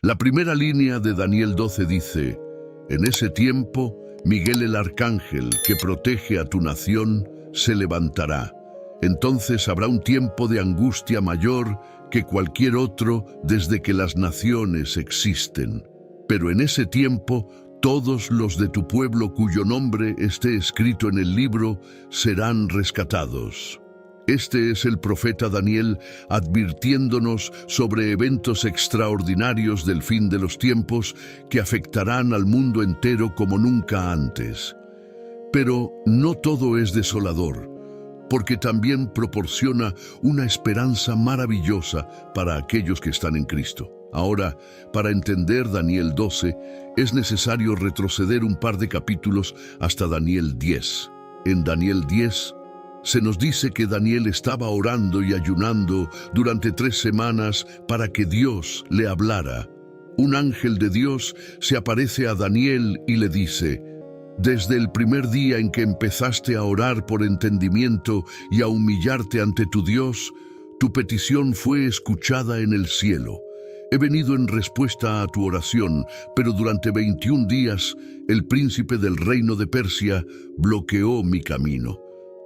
La primera línea de Daniel 12 dice: en ese tiempo, Miguel el arcángel, que protege a tu nación, se levantará. Entonces habrá un tiempo de angustia mayor que cualquier otro desde que las naciones existen. Pero en ese tiempo, todos los de tu pueblo cuyo nombre esté escrito en el libro serán rescatados. Este es el profeta Daniel advirtiéndonos sobre eventos extraordinarios del fin de los tiempos que afectarán al mundo entero como nunca antes. Pero no todo es desolador, porque también proporciona una esperanza maravillosa para aquellos que están en Cristo. Ahora, para entender Daniel 12, es necesario retroceder un par de capítulos hasta Daniel 10. En Daniel 10, se nos dice que Daniel estaba orando y ayunando durante 3 semanas para que Dios le hablara. Un ángel de Dios se aparece a Daniel y le dice: desde el primer día en que empezaste a orar por entendimiento y a humillarte ante tu Dios, tu petición fue escuchada en el cielo. He venido en respuesta a tu oración, pero durante 21 días el príncipe del reino de Persia bloqueó mi camino.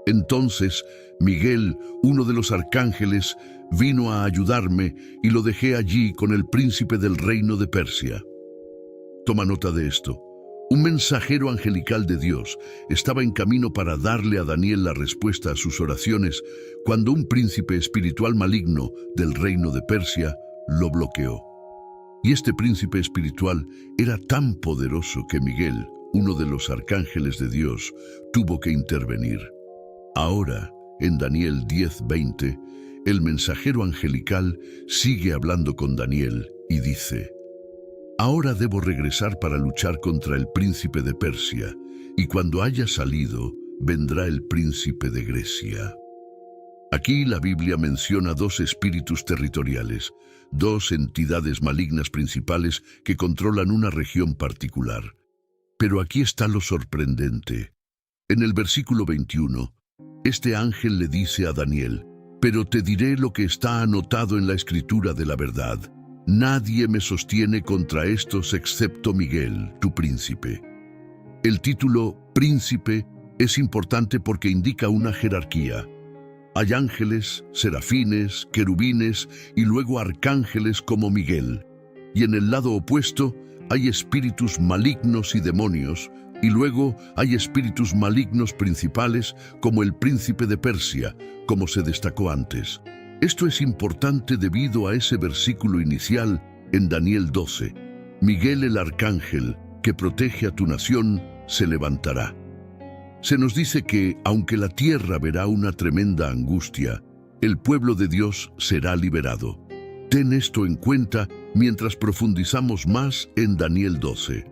Entonces Miguel, uno de los arcángeles, vino a ayudarme y lo dejé allí con el príncipe del reino de Persia. Toma nota de esto. Un mensajero angelical de Dios estaba en camino para darle a Daniel la respuesta a sus oraciones cuando un príncipe espiritual maligno del reino de Persia lo bloqueó. Y este príncipe espiritual era tan poderoso que Miguel, uno de los arcángeles de Dios, tuvo que intervenir. Ahora, en Daniel 10:20, el mensajero angelical sigue hablando con Daniel y dice: ahora debo regresar para luchar contra el príncipe de Persia, y cuando haya salido, vendrá el príncipe de Grecia. Aquí la Biblia menciona 2 espíritus territoriales, 2 entidades malignas principales que controlan una región particular. Pero aquí está lo sorprendente. En el versículo 21, este ángel le dice a Daniel: pero te diré lo que está anotado en la escritura de la verdad. Nadie me sostiene contra estos excepto Miguel, tu príncipe. El título príncipe es importante porque indica una jerarquía. Hay ángeles, serafines, querubines y luego arcángeles como Miguel. Y en el lado opuesto hay espíritus malignos y demonios, y luego hay espíritus malignos principales como el príncipe de Persia, como se destacó antes. Esto es importante debido a ese versículo inicial en Daniel 12. Miguel el arcángel, que protege a tu nación, se levantará. Se nos dice que, aunque la tierra verá una tremenda angustia, el pueblo de Dios será liberado. Ten esto en cuenta mientras profundizamos más en Daniel 12.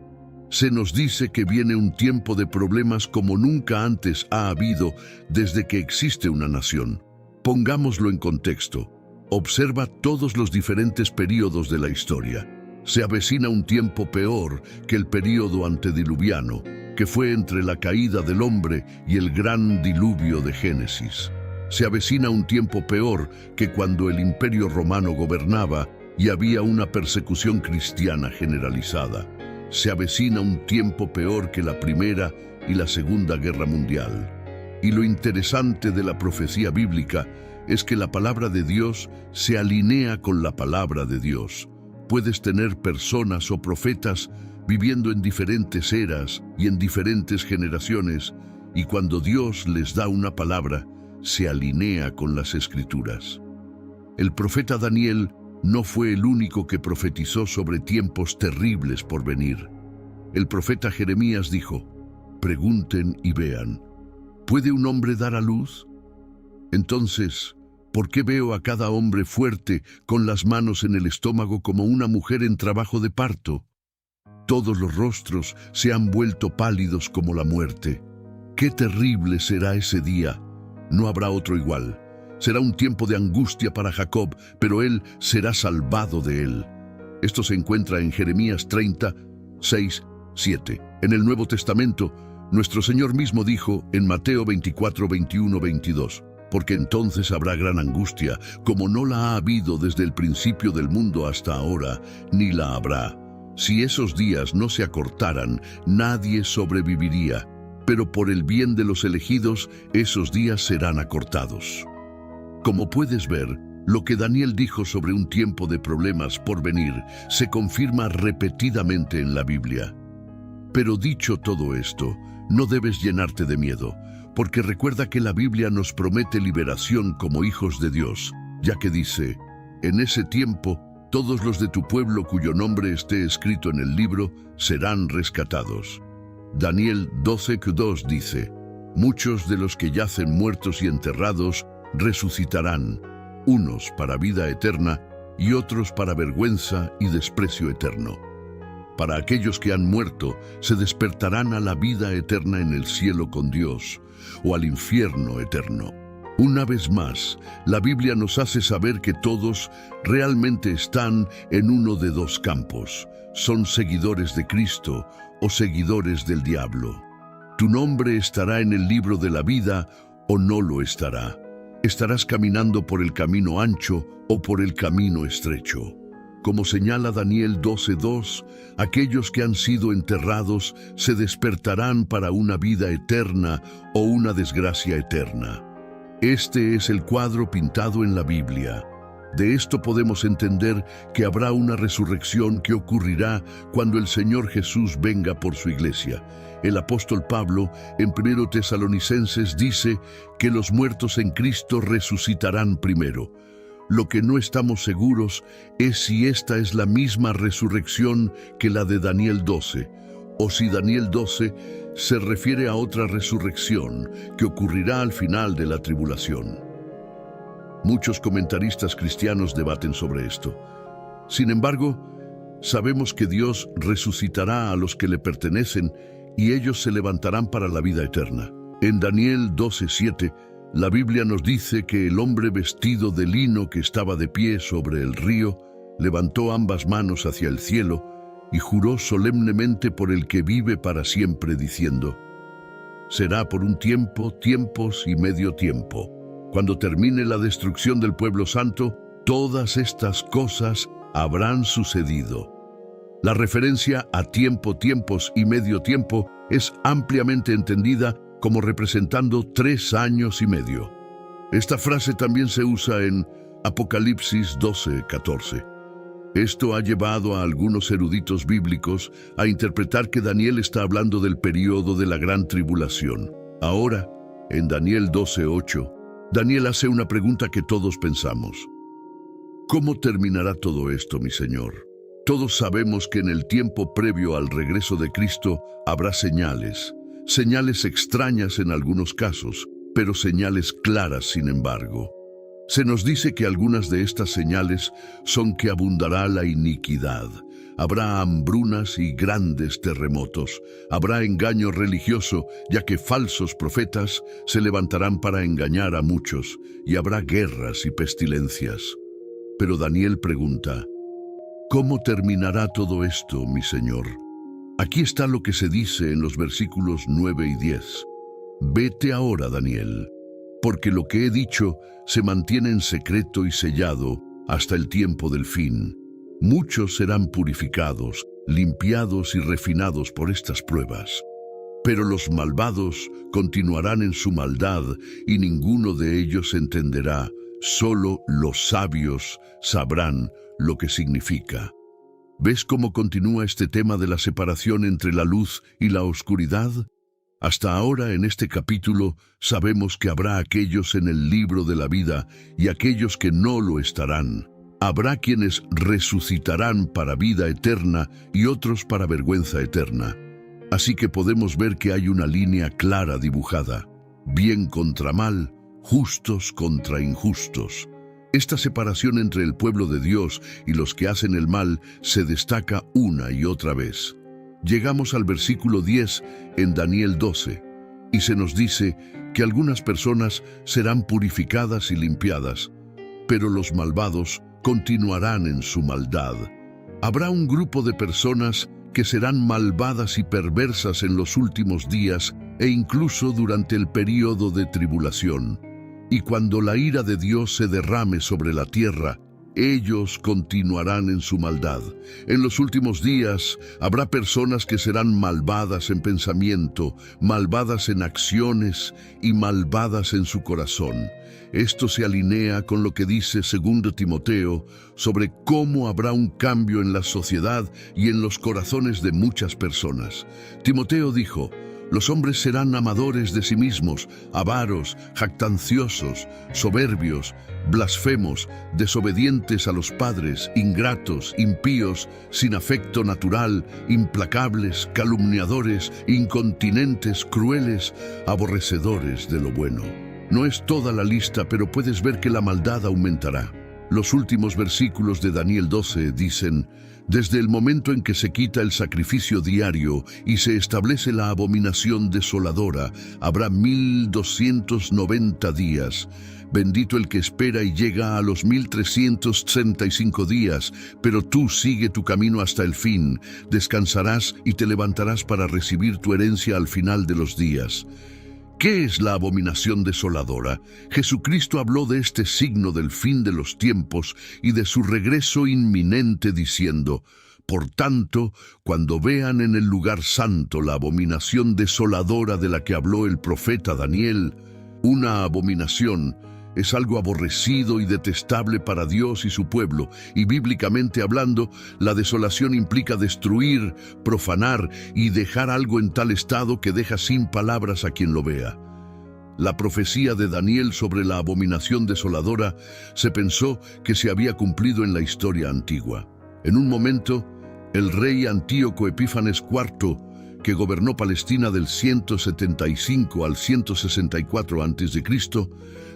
Se nos dice que viene un tiempo de problemas como nunca antes ha habido desde que existe una nación. Pongámoslo en contexto. Observa todos los diferentes períodos de la historia. Se avecina un tiempo peor que el período antediluviano, que fue entre la caída del hombre y el gran diluvio de Génesis. Se avecina un tiempo peor que cuando el Imperio Romano gobernaba y había una persecución cristiana generalizada. Se avecina un tiempo peor que la Primera y la Segunda Guerra Mundial. Y lo interesante de la profecía bíblica es que la palabra de Dios se alinea con la palabra de Dios. Puedes tener personas o profetas viviendo en diferentes eras y en diferentes generaciones, y cuando Dios les da una palabra, se alinea con las Escrituras. El profeta Daniel no fue el único que profetizó sobre tiempos terribles por venir. El profeta Jeremías dijo: pregunten y vean, ¿puede un hombre dar a luz? Entonces, ¿por qué veo a cada hombre fuerte con las manos en el estómago como una mujer en trabajo de parto? Todos los rostros se han vuelto pálidos como la muerte. ¡Qué terrible será ese día! No habrá otro igual. Será un tiempo de angustia para Jacob, pero él será salvado de él. Esto se encuentra en Jeremías 30, 6, 7. En el Nuevo Testamento, nuestro Señor mismo dijo en Mateo 24, 21, 22: porque entonces habrá gran angustia, como no la ha habido desde el principio del mundo hasta ahora, ni la habrá. Si esos días no se acortaran, nadie sobreviviría, pero por el bien de los elegidos, esos días serán acortados. Como puedes ver, lo que Daniel dijo sobre un tiempo de problemas por venir se confirma repetidamente en la Biblia. Pero dicho todo esto, no debes llenarte de miedo, porque recuerda que la Biblia nos promete liberación como hijos de Dios, ya que dice, en ese tiempo, todos los de tu pueblo cuyo nombre esté escrito en el libro serán rescatados. Daniel 12:2 dice, muchos de los que yacen muertos y enterrados resucitarán, unos para vida eterna y otros para vergüenza y desprecio eterno. Para aquellos que han muerto, se despertarán a la vida eterna en el cielo con Dios, o al infierno eterno. Una vez más, la Biblia nos hace saber que todos realmente están en uno de dos campos. Son seguidores de Cristo o seguidores del diablo. Tu nombre estará en el libro de la vida o no lo estará. Estarás caminando por el camino ancho o por el camino estrecho. Como señala Daniel 12:2, aquellos que han sido enterrados se despertarán para una vida eterna o una desgracia eterna. Este es el cuadro pintado en la Biblia. De esto podemos entender que habrá una resurrección que ocurrirá cuando el Señor Jesús venga por su iglesia. El apóstol Pablo, en 1 Tesalonicenses, dice que los muertos en Cristo resucitarán primero. Lo que no estamos seguros es si esta es la misma resurrección que la de Daniel 12, o si Daniel 12 se refiere a otra resurrección que ocurrirá al final de la tribulación. Muchos comentaristas cristianos debaten sobre esto. Sin embargo, sabemos que Dios resucitará a los que le pertenecen y ellos se levantarán para la vida eterna. En Daniel 12:7, la Biblia nos dice que el hombre vestido de lino que estaba de pie sobre el río levantó ambas manos hacia el cielo y juró solemnemente por el que vive para siempre, diciendo: será por un tiempo, tiempos y medio tiempo. Cuando termine la destrucción del pueblo santo, todas estas cosas habrán sucedido. La referencia a tiempo, tiempos y medio tiempo es ampliamente entendida como representando 3 años y medio. Esta frase también se usa en Apocalipsis 12:14. Esto ha llevado a algunos eruditos bíblicos a interpretar que Daniel está hablando del período de la gran tribulación. Ahora, en Daniel 12:8, Daniel hace una pregunta que todos pensamos. ¿Cómo terminará todo esto, mi Señor? Todos sabemos que en el tiempo previo al regreso de Cristo habrá señales extrañas en algunos casos, pero señales claras sin embargo. Se nos dice que algunas de estas señales son que abundará la iniquidad, habrá hambrunas y grandes terremotos, habrá engaño religioso, ya que falsos profetas se levantarán para engañar a muchos, y habrá guerras y pestilencias. Pero Daniel pregunta, ¿cómo terminará todo esto, mi Señor? Aquí está lo que se dice en los versículos 9 y 10. Vete ahora, Daniel, porque lo que he dicho se mantiene en secreto y sellado hasta el tiempo del fin. Muchos serán purificados, limpiados y refinados por estas pruebas. Pero los malvados continuarán en su maldad y ninguno de ellos entenderá. Solo los sabios sabrán lo que significa. ¿Ves cómo continúa este tema de la separación entre la luz y la oscuridad? Hasta ahora en este capítulo sabemos que habrá aquellos en el libro de la vida y aquellos que no lo estarán. Habrá quienes resucitarán para vida eterna y otros para vergüenza eterna. Así que podemos ver que hay una línea clara dibujada. Bien contra mal, justos contra injustos. Esta separación entre el pueblo de Dios y los que hacen el mal se destaca una y otra vez. Llegamos al versículo 10 en Daniel 12 y se nos dice que algunas personas serán purificadas y limpiadas, pero los malvados continuarán en su maldad. Habrá un grupo de personas que serán malvadas y perversas en los últimos días e incluso durante el período de tribulación. Y cuando la ira de Dios se derrame sobre la tierra, ellos continuarán en su maldad. En los últimos días habrá personas que serán malvadas en pensamiento, malvadas en acciones y malvadas en su corazón. Esto se alinea con lo que dice 2 Timoteo sobre cómo habrá un cambio en la sociedad y en los corazones de muchas personas. Timoteo dijo: los hombres serán amadores de sí mismos, avaros, jactanciosos, soberbios, blasfemos, desobedientes a los padres, ingratos, impíos, sin afecto natural, implacables, calumniadores, incontinentes, crueles, aborrecedores de lo bueno. No es toda la lista, pero puedes ver que la maldad aumentará. Los últimos versículos de Daniel 12 dicen: desde el momento en que se quita el sacrificio diario y se establece la abominación desoladora, habrá 1290 días. Bendito el que espera y llega a los 1365 días, pero tú sigue tu camino hasta el fin. Descansarás y te levantarás para recibir tu herencia al final de los días. ¿Qué es la abominación desoladora? Jesucristo habló de este signo del fin de los tiempos y de su regreso inminente diciendo: por tanto, cuando vean en el lugar santo la abominación desoladora de la que habló el profeta Daniel, una abominación es algo aborrecido y detestable para Dios y su pueblo, y bíblicamente hablando, la desolación implica destruir, profanar y dejar algo en tal estado que deja sin palabras a quien lo vea. La profecía de Daniel sobre la abominación desoladora se pensó que se había cumplido en la historia antigua. En un momento, el rey Antíoco Epífanes IV, que gobernó Palestina del 175 al 164 a.C.,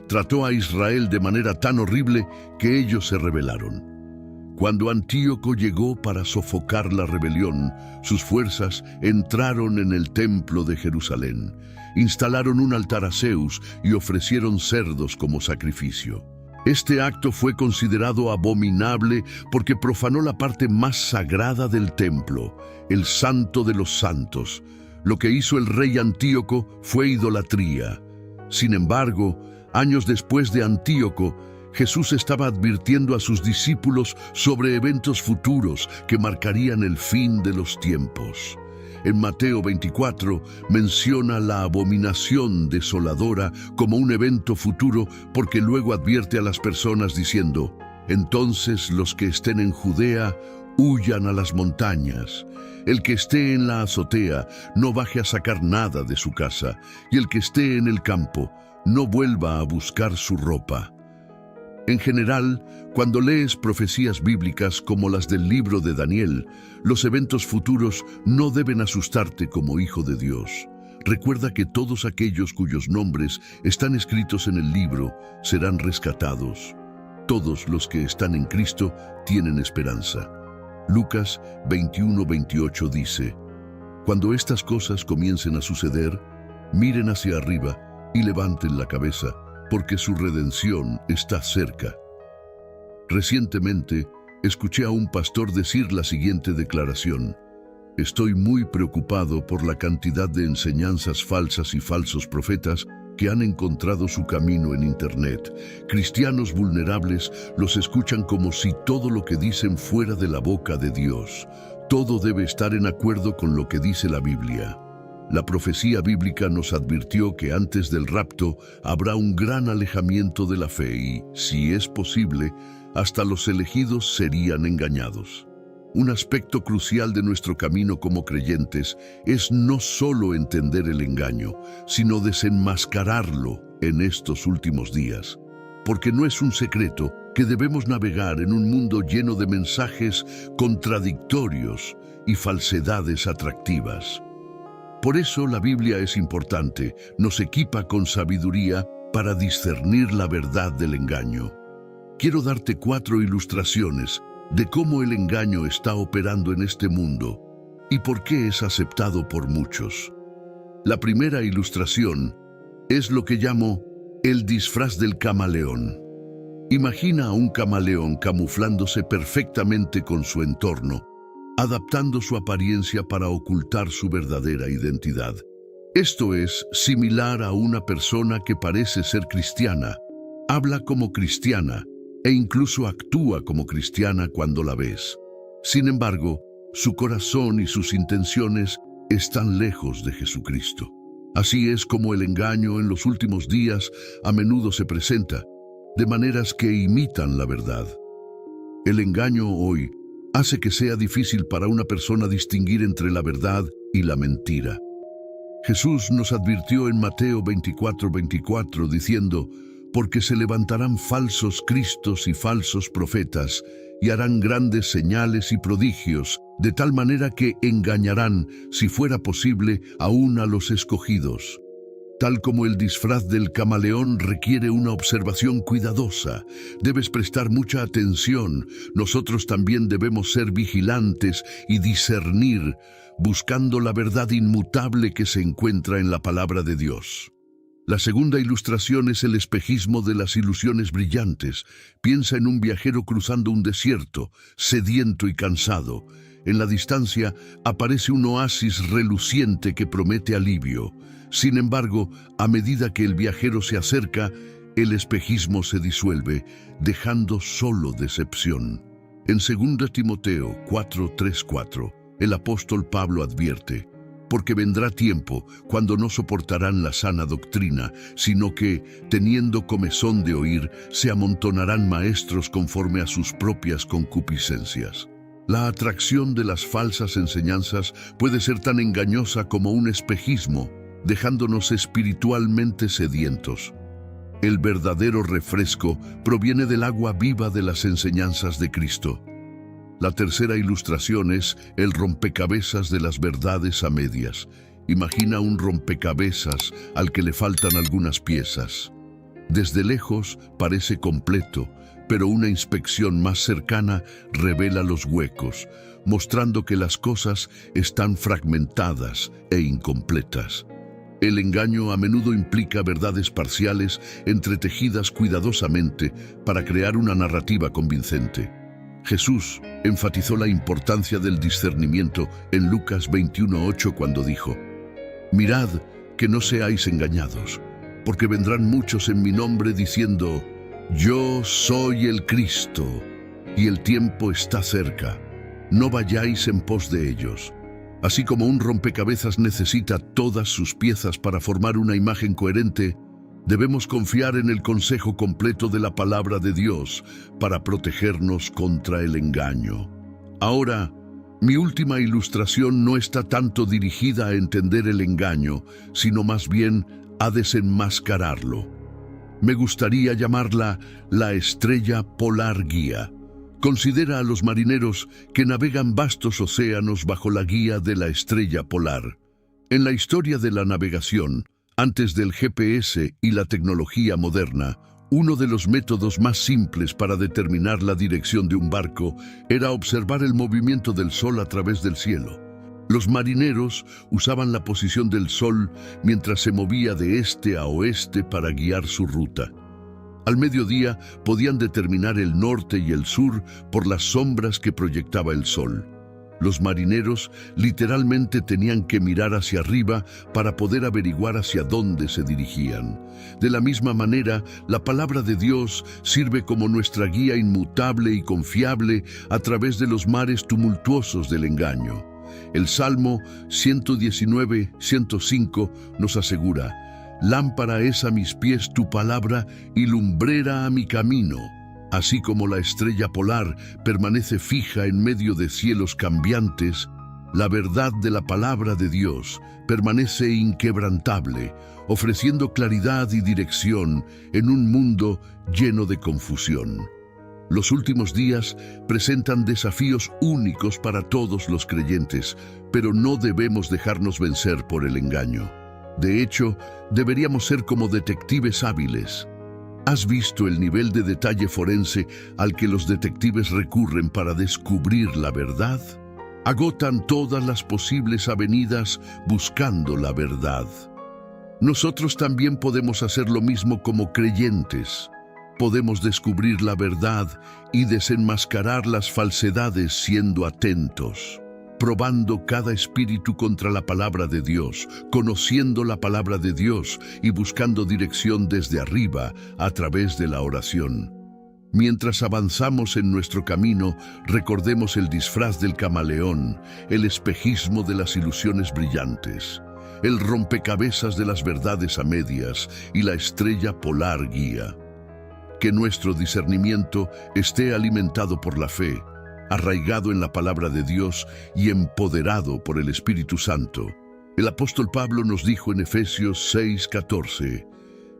trató a Israel de manera tan horrible que ellos se rebelaron. Cuando Antíoco llegó para sofocar la rebelión, sus fuerzas entraron en el templo de Jerusalén, instalaron un altar a Zeus y ofrecieron cerdos como sacrificio. Este acto fue considerado abominable porque profanó la parte más sagrada del templo, el Santo de los Santos. Lo que hizo el rey Antíoco fue idolatría. Sin embargo, años después de Antíoco, Jesús estaba advirtiendo a sus discípulos sobre eventos futuros que marcarían el fin de los tiempos. En Mateo 24 menciona la abominación desoladora como un evento futuro porque luego advierte a las personas diciendo: entonces los que estén en Judea huyan a las montañas. El que esté en la azotea no baje a sacar nada de su casa, y el que esté en el campo no vuelva a buscar su ropa. En general, cuando lees profecías bíblicas como las del libro de Daniel, los eventos futuros no deben asustarte como hijo de Dios. Recuerda que todos aquellos cuyos nombres están escritos en el libro serán rescatados. Todos los que están en Cristo tienen esperanza. Lucas 21:28 dice: cuando estas cosas comiencen a suceder, miren hacia arriba y levanten la cabeza, porque su redención está cerca. Recientemente, escuché a un pastor decir la siguiente declaración: estoy muy preocupado por la cantidad de enseñanzas falsas y falsos profetas que han encontrado su camino en Internet. Cristianos vulnerables los escuchan como si todo lo que dicen fuera de la boca de Dios. Todo debe estar en acuerdo con lo que dice la Biblia. La profecía bíblica nos advirtió que antes del rapto habrá un gran alejamiento de la fe y, si es posible, hasta los elegidos serían engañados. Un aspecto crucial de nuestro camino como creyentes es no solo entender el engaño, sino desenmascararlo en estos últimos días. Porque no es un secreto que debemos navegar en un mundo lleno de mensajes contradictorios y falsedades atractivas. Por eso la Biblia es importante, nos equipa con sabiduría para discernir la verdad del engaño. Quiero darte 4 ilustraciones de cómo el engaño está operando en este mundo y por qué es aceptado por muchos. La primera ilustración es lo que llamo el disfraz del camaleón. Imagina a un camaleón camuflándose perfectamente con su entorno, adaptando su apariencia para ocultar su verdadera identidad. Esto es similar a una persona que parece ser cristiana, habla como cristiana e incluso actúa como cristiana cuando la ves. Sin embargo, su corazón y sus intenciones están lejos de Jesucristo. Así es como el engaño en los últimos días a menudo se presenta, de maneras que imitan la verdad. El engaño hoy hace que sea difícil para una persona distinguir entre la verdad y la mentira. Jesús nos advirtió en Mateo 24:24 diciendo: porque se levantarán falsos cristos y falsos profetas, y harán grandes señales y prodigios, de tal manera que engañarán, si fuera posible, aún a los escogidos. Tal como el disfraz del camaleón requiere una observación cuidadosa, debes prestar mucha atención. Nosotros también debemos ser vigilantes y discernir, buscando la verdad inmutable que se encuentra en la palabra de Dios. La segunda ilustración es el espejismo de las ilusiones brillantes. Piensa en un viajero cruzando un desierto, sediento y cansado. En la distancia aparece un oasis reluciente que promete alivio. Sin embargo, a medida que el viajero se acerca, el espejismo se disuelve, dejando solo decepción. En 2 Timoteo 4:3-4, el apóstol Pablo advierte: porque vendrá tiempo cuando no soportarán la sana doctrina, sino que, teniendo comezón de oír, se amontonarán maestros conforme a sus propias concupiscencias. La atracción de las falsas enseñanzas puede ser tan engañosa como un espejismo, dejándonos espiritualmente sedientos. El verdadero refresco proviene del agua viva de las enseñanzas de Cristo. La tercera ilustración es el rompecabezas de las verdades a medias. Imagina un rompecabezas al que le faltan algunas piezas. Desde lejos parece completo, pero una inspección más cercana revela los huecos, mostrando que las cosas están fragmentadas e incompletas. El engaño a menudo implica verdades parciales entretejidas cuidadosamente para crear una narrativa convincente. Jesús enfatizó la importancia del discernimiento en Lucas 21:8 cuando dijo: mirad que no seáis engañados, porque vendrán muchos en mi nombre diciendo: yo soy el Cristo, y el tiempo está cerca. No vayáis en pos de ellos. Así como un rompecabezas necesita todas sus piezas para formar una imagen coherente, debemos confiar en el consejo completo de la palabra de Dios para protegernos contra el engaño. Ahora, mi última ilustración no está tanto dirigida a entender el engaño, sino más bien a desenmascararlo. Me gustaría llamarla la estrella polar guía. Considera a los marineros que navegan vastos océanos bajo la guía de la estrella polar. En la historia de la navegación, antes del GPS y la tecnología moderna, uno de los métodos más simples para determinar la dirección de un barco era observar el movimiento del sol a través del cielo. Los marineros usaban la posición del sol mientras se movía de este a oeste para guiar su ruta. Al mediodía podían determinar el norte y el sur por las sombras que proyectaba el sol. Los marineros literalmente tenían que mirar hacia arriba para poder averiguar hacia dónde se dirigían. De la misma manera, la palabra de Dios sirve como nuestra guía inmutable y confiable a través de los mares tumultuosos del engaño. El Salmo 119:105 nos asegura: lámpara es a mis pies tu palabra y lumbrera a mi camino. Así como la estrella polar permanece fija en medio de cielos cambiantes, la verdad de la palabra de Dios permanece inquebrantable, ofreciendo claridad y dirección en un mundo lleno de confusión. Los últimos días presentan desafíos únicos para todos los creyentes, pero no debemos dejarnos vencer por el engaño. De hecho, deberíamos ser como detectives hábiles. ¿Has visto el nivel de detalle forense al que los detectives recurren para descubrir la verdad? Agotan todas las posibles avenidas buscando la verdad. Nosotros también podemos hacer lo mismo como creyentes. Podemos descubrir la verdad y desenmascarar las falsedades siendo atentos. probando cada espíritu contra la palabra de Dios, conociendo la palabra de Dios y buscando dirección desde arriba a través de la oración. Mientras avanzamos en nuestro camino, recordemos el disfraz del camaleón, el espejismo de las ilusiones brillantes, el rompecabezas de las verdades a medias y la estrella polar guía. Que nuestro discernimiento esté alimentado por la fe, arraigado en la palabra de Dios y empoderado por el Espíritu Santo. El apóstol Pablo nos dijo en Efesios 6:14,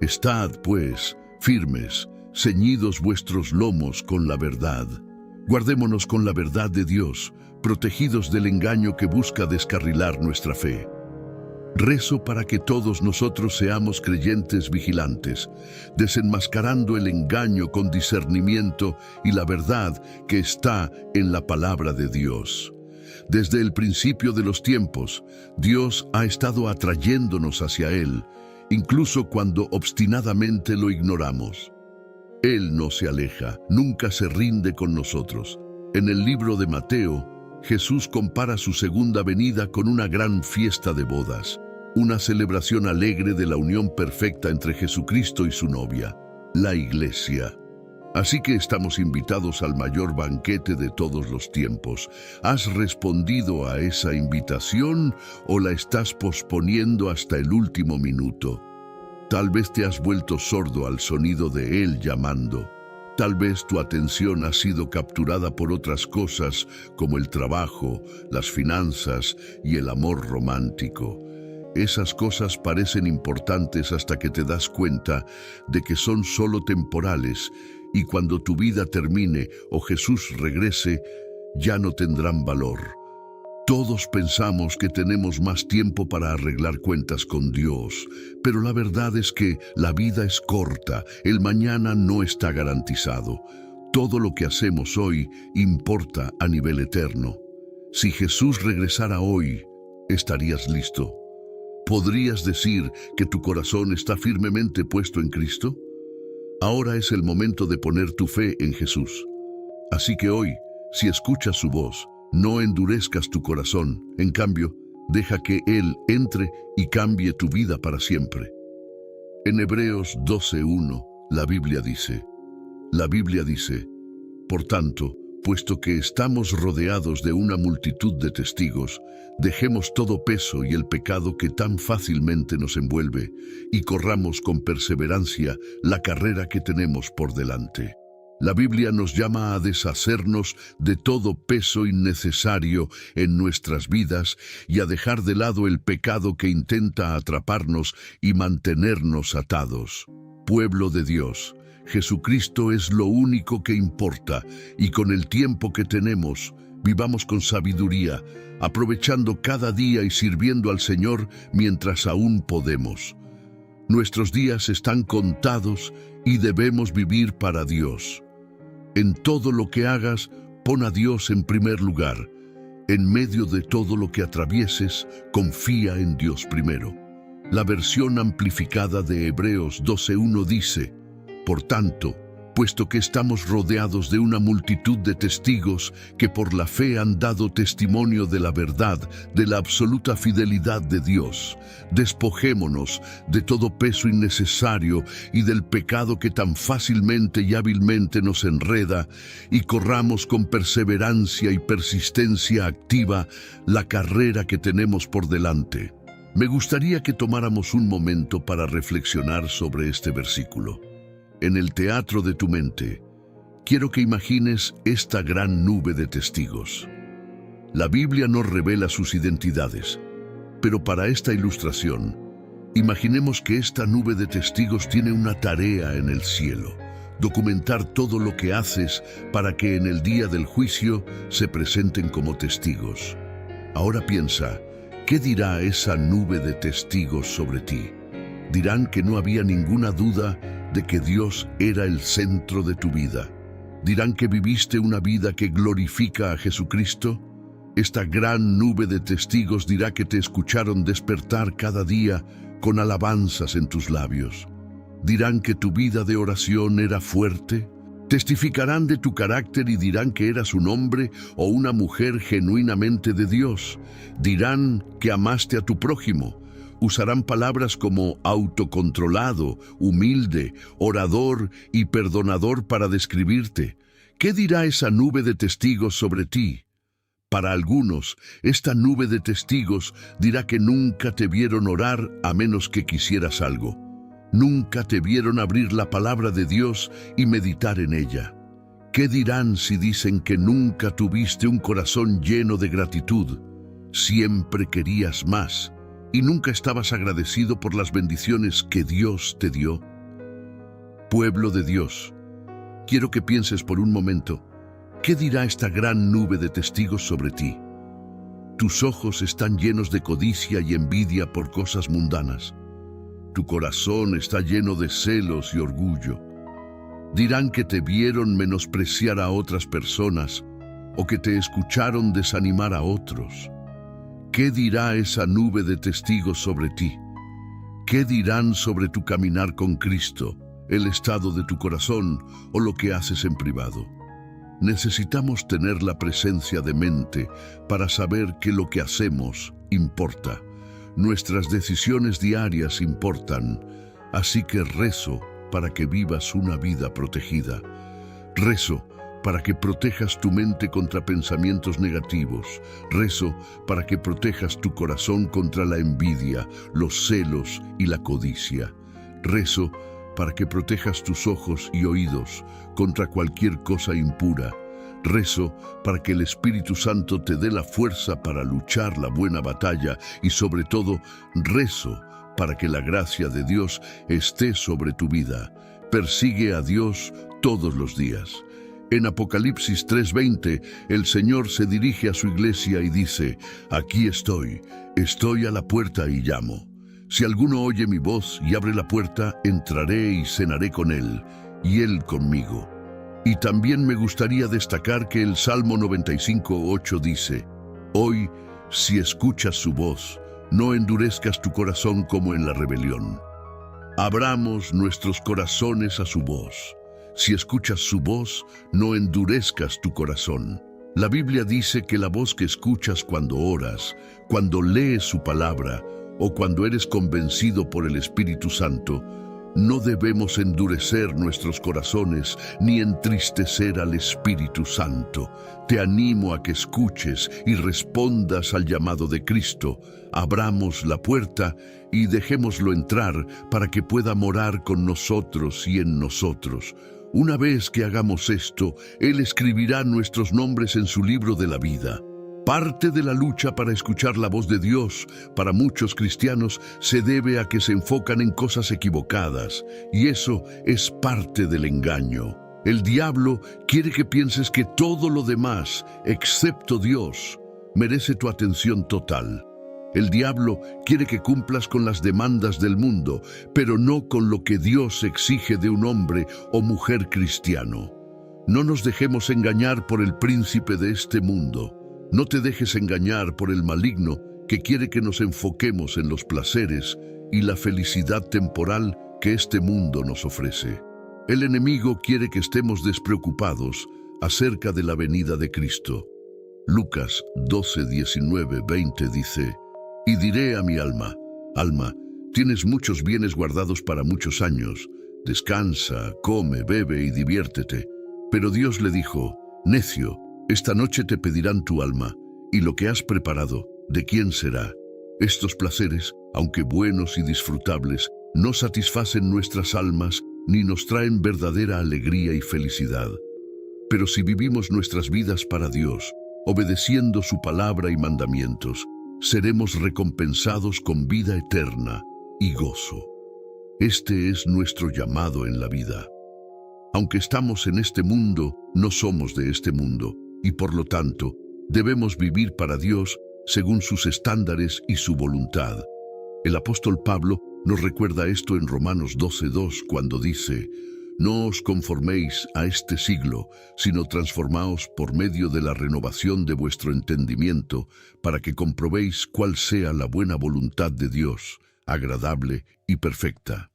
«Estad, pues, firmes, ceñidos vuestros lomos con la verdad». Guardémonos con la verdad de Dios, protegidos del engaño que busca descarrilar nuestra fe. Rezo para que todos nosotros seamos creyentes vigilantes, desenmascarando el engaño con discernimiento y la verdad que está en la palabra de Dios. Desde el principio de los tiempos, Dios ha estado atrayéndonos hacia Él, incluso cuando obstinadamente lo ignoramos. Él no se aleja, nunca se rinde con nosotros. En el libro de Mateo, Jesús compara su segunda venida con una gran fiesta de bodas, una celebración alegre de la unión perfecta entre Jesucristo y su novia, la Iglesia. Así que estamos invitados al mayor banquete de todos los tiempos. ¿Has respondido a esa invitación o la estás posponiendo hasta el último minuto? Tal vez te has vuelto sordo al sonido de Él llamando. Tal vez tu atención ha sido capturada por otras cosas como el trabajo, las finanzas y el amor romántico. Esas cosas parecen importantes hasta que te das cuenta de que son solo temporales y cuando tu vida termine o Jesús regrese, ya no tendrán valor. Todos pensamos que tenemos más tiempo para arreglar cuentas con Dios, pero la verdad es que la vida es corta, el mañana no está garantizado. Todo lo que hacemos hoy importa a nivel eterno. Si Jesús regresara hoy, ¿estarías listo? ¿Podrías decir que tu corazón está firmemente puesto en Cristo? Ahora es el momento de poner tu fe en Jesús. Así que hoy, si escuchas su voz, no endurezcas tu corazón, en cambio, deja que Él entre y cambie tu vida para siempre. En Hebreos 12:1, la Biblia dice, «Por tanto, puesto que estamos rodeados de una multitud de testigos, dejemos todo peso y el pecado que tan fácilmente nos envuelve, y corramos con perseverancia la carrera que tenemos por delante». La Biblia nos llama a deshacernos de todo peso innecesario en nuestras vidas y a dejar de lado el pecado que intenta atraparnos y mantenernos atados. Pueblo de Dios, Jesucristo es lo único que importa y con el tiempo que tenemos, vivamos con sabiduría, aprovechando cada día y sirviendo al Señor mientras aún podemos. Nuestros días están contados y debemos vivir para Dios. En todo lo que hagas, pon a Dios en primer lugar. En medio de todo lo que atravieses, confía en Dios primero. La versión amplificada de Hebreos 12:1 dice, «Por tanto, puesto que estamos rodeados de una multitud de testigos que por la fe han dado testimonio de la verdad, de la absoluta fidelidad de Dios, despojémonos de todo peso innecesario y del pecado que tan fácilmente y hábilmente nos enreda, y corramos con perseverancia y persistencia activa la carrera que tenemos por delante». Me gustaría que tomáramos un momento para reflexionar sobre este versículo. En el teatro de tu mente, quiero que imagines esta gran nube de testigos. La Biblia no revela sus identidades, pero para esta ilustración, imaginemos que esta nube de testigos tiene una tarea en el cielo: documentar todo lo que haces para que en el día del juicio se presenten como testigos. Ahora piensa, ¿qué dirá esa nube de testigos sobre ti? Dirán que no había ninguna duda de que Dios era el centro de tu vida. Dirán que viviste una vida que glorifica a Jesucristo. Esta gran nube de testigos dirá que te escucharon despertar cada día con alabanzas en tus labios. Dirán que tu vida de oración era fuerte, Testificarán de tu carácter y dirán que eras un hombre o una mujer genuinamente de Dios. Dirán que amaste a tu prójimo. Usarán palabras como autocontrolado, humilde, orador y perdonador para describirte. ¿Qué dirá esa nube de testigos sobre ti? Para algunos, esta nube de testigos dirá que nunca te vieron orar a menos que quisieras algo. Nunca te vieron abrir la palabra de Dios y meditar en ella. ¿Qué dirán si dicen que nunca tuviste un corazón lleno de gratitud? Siempre querías más y nunca estabas agradecido por las bendiciones que Dios te dio. Pueblo de Dios, quiero que pienses por un momento, ¿qué dirá esta gran nube de testigos sobre ti? Tus ojos están llenos de codicia y envidia por cosas mundanas. Tu corazón está lleno de celos y orgullo. Dirán que te vieron menospreciar a otras personas o que te escucharon desanimar a otros. ¿Qué dirá esa nube de testigos sobre ti? ¿Qué dirán sobre tu caminar con Cristo, el estado de tu corazón o lo que haces en privado? Necesitamos tener la presencia de mente para saber que lo que hacemos importa. Nuestras decisiones diarias importan, así que rezo para que vivas una vida protegida. Rezo para que protejas tu mente contra pensamientos negativos. Rezo para que protejas tu corazón contra la envidia, los celos y la codicia. Rezo para que protejas tus ojos y oídos contra cualquier cosa impura. Rezo para que el Espíritu Santo te dé la fuerza para luchar la buena batalla y sobre todo, rezo para que la gracia de Dios esté sobre tu vida. Persigue a Dios todos los días. En Apocalipsis 3:20, el Señor se dirige a su iglesia y dice: Aquí estoy a la puerta y llamo. Si alguno oye mi voz y abre la puerta, entraré y cenaré con él, y él conmigo. Y también me gustaría destacar que el Salmo 95:8 dice: Hoy, si escuchas su voz, no endurezcas tu corazón como en la rebelión. Abramos nuestros corazones a su voz. Si escuchas su voz, no endurezcas tu corazón. La Biblia dice que la voz que escuchas cuando oras, cuando lees su palabra o cuando eres convencido por el Espíritu Santo, no debemos endurecer nuestros corazones ni entristecer al Espíritu Santo. Te animo a que escuches y respondas al llamado de Cristo. Abramos la puerta y dejémoslo entrar para que pueda morar con nosotros y en nosotros. Una vez que hagamos esto, Él escribirá nuestros nombres en su libro de la vida. Parte de la lucha para escuchar la voz de Dios para muchos cristianos se debe a que se enfocan en cosas equivocadas, y eso es parte del engaño. El diablo quiere que pienses que todo lo demás, excepto Dios, merece tu atención total. El diablo quiere que cumplas con las demandas del mundo, pero no con lo que Dios exige de un hombre o mujer cristiano. No nos dejemos engañar por el príncipe de este mundo. No te dejes engañar por el maligno que quiere que nos enfoquemos en los placeres y la felicidad temporal que este mundo nos ofrece. El enemigo quiere que estemos despreocupados acerca de la venida de Cristo. Lucas 12, 19, 20 dice: Y diré a mi alma: Alma, tienes muchos bienes guardados para muchos años. Descansa, come, bebe y diviértete. Pero Dios le dijo: Necio, esta noche te pedirán tu alma, y lo que has preparado, ¿de quién será? Estos placeres, aunque buenos y disfrutables, no satisfacen nuestras almas ni nos traen verdadera alegría y felicidad. Pero si vivimos nuestras vidas para Dios, obedeciendo su palabra y mandamientos, seremos recompensados con vida eterna y gozo. Este es nuestro llamado en la vida. Aunque estamos en este mundo, no somos de este mundo, y por lo tanto, debemos vivir para Dios según sus estándares y su voluntad. El apóstol Pablo nos recuerda esto en Romanos 12:2 cuando dice: No os conforméis a este siglo, sino transformaos por medio de la renovación de vuestro entendimiento, para que comprobéis cuál sea la buena voluntad de Dios, agradable y perfecta.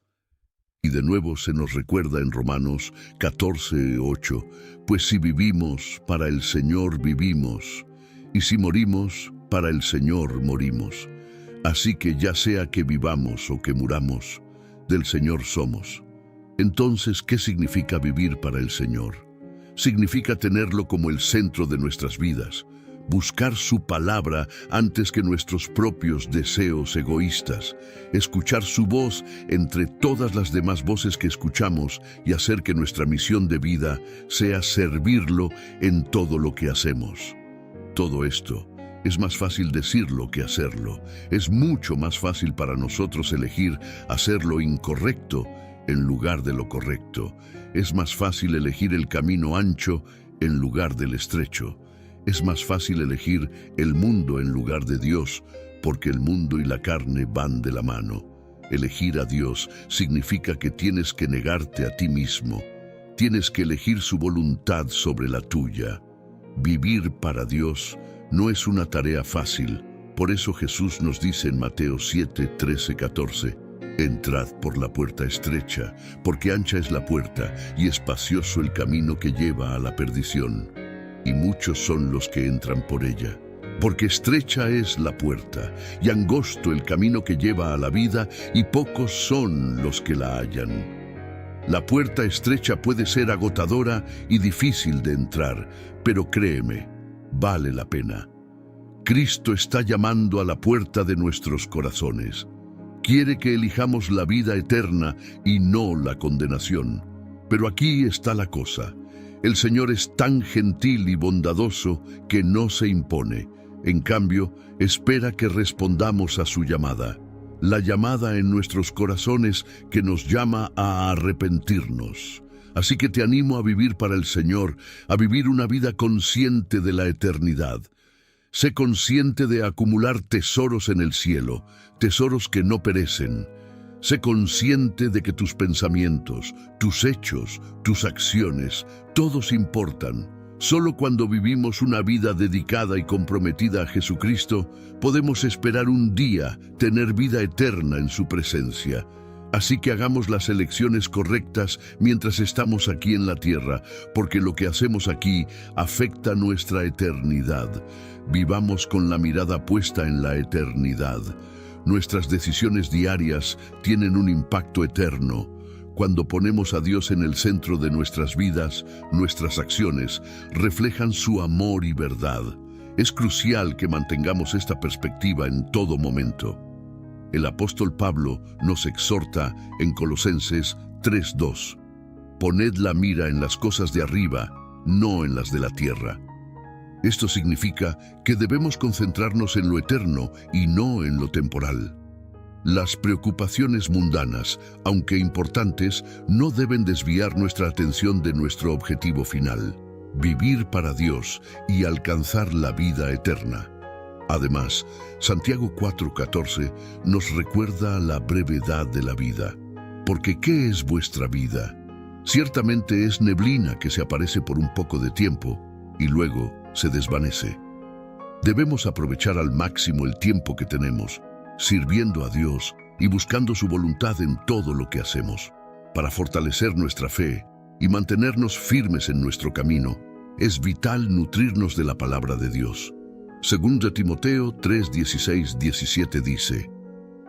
Y de nuevo se nos recuerda en Romanos 14:8, pues si vivimos, para el Señor vivimos, y si morimos, para el Señor morimos. Así que ya sea que vivamos o que muramos, del Señor somos. Entonces, ¿qué significa vivir para el Señor? Significa tenerlo como el centro de nuestras vidas, buscar su palabra antes que nuestros propios deseos egoístas, escuchar su voz entre todas las demás voces que escuchamos y hacer que nuestra misión de vida sea servirlo en todo lo que hacemos. Todo esto es más fácil decirlo que hacerlo. Es mucho más fácil para nosotros elegir hacer lo incorrecto en lugar de lo correcto. Es más fácil elegir el camino ancho en lugar del estrecho. Es más fácil elegir el mundo en lugar de Dios, porque el mundo y la carne van de la mano. Elegir a Dios significa que tienes que negarte a ti mismo. Tienes que elegir su voluntad sobre la tuya. Vivir para Dios no es una tarea fácil. Por eso Jesús nos dice en Mateo 7:13-14, entrad por la puerta estrecha, porque ancha es la puerta y espacioso el camino que lleva a la perdición, y muchos son los que entran por ella. Porque estrecha es la puerta y angosto el camino que lleva a la vida, y pocos son los que la hallan. La puerta estrecha puede ser agotadora y difícil de entrar, pero créeme, vale la pena. Cristo está llamando a la puerta de nuestros corazones. Quiere que elijamos la vida eterna y no la condenación. Pero aquí está la cosa. El Señor es tan gentil y bondadoso que no se impone. En cambio, espera que respondamos a su llamada. La llamada en nuestros corazones que nos llama a arrepentirnos. Así que te animo a vivir para el Señor, a vivir una vida consciente de la eternidad. Sé consciente de acumular tesoros en el cielo, tesoros que no perecen. Sé consciente de que tus pensamientos, tus hechos, tus acciones, todos importan. Solo cuando vivimos una vida dedicada y comprometida a Jesucristo, podemos esperar un día tener vida eterna en su presencia. Así que hagamos las elecciones correctas mientras estamos aquí en la tierra, porque lo que hacemos aquí afecta nuestra eternidad. Vivamos con la mirada puesta en la eternidad. Nuestras decisiones diarias tienen un impacto eterno. Cuando ponemos a Dios en el centro de nuestras vidas, nuestras acciones reflejan su amor y verdad. Es crucial que mantengamos esta perspectiva en todo momento. El apóstol Pablo nos exhorta en Colosenses 3:2. Poned la mira en las cosas de arriba, no en las de la tierra. Esto significa que debemos concentrarnos en lo eterno y no en lo temporal. Las preocupaciones mundanas, aunque importantes, no deben desviar nuestra atención de nuestro objetivo final: vivir para Dios y alcanzar la vida eterna. Además, Santiago 4:14 nos recuerda la brevedad de la vida. Porque ¿qué es vuestra vida? Ciertamente es neblina que se aparece por un poco de tiempo y luego se desvanece. Debemos aprovechar al máximo el tiempo que tenemos, sirviendo a Dios y buscando su voluntad en todo lo que hacemos. Para fortalecer nuestra fe y mantenernos firmes en nuestro camino, es vital nutrirnos de la palabra de Dios. 2 Timoteo 3:16-17 dice: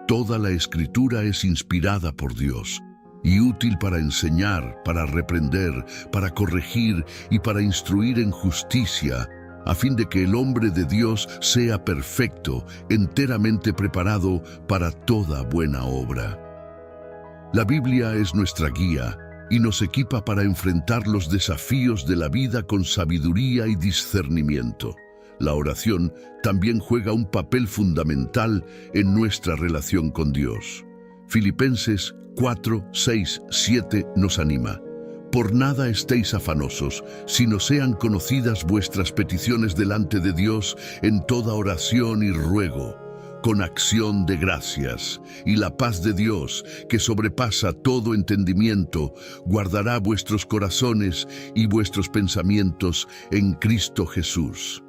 Toda la Escritura es inspirada por Dios y útil para enseñar, para reprender, para corregir y para instruir en justicia, a fin de que el hombre de Dios sea perfecto, enteramente preparado para toda buena obra. La Biblia es nuestra guía y nos equipa para enfrentar los desafíos de la vida con sabiduría y discernimiento. La oración también juega un papel fundamental en nuestra relación con Dios. Filipenses 4:6-7 nos anima: Por nada estéis afanosos, sino sean conocidas vuestras peticiones delante de Dios en toda oración y ruego, con acción de gracias, y la paz de Dios, que sobrepasa todo entendimiento, guardará vuestros corazones y vuestros pensamientos en Cristo Jesús.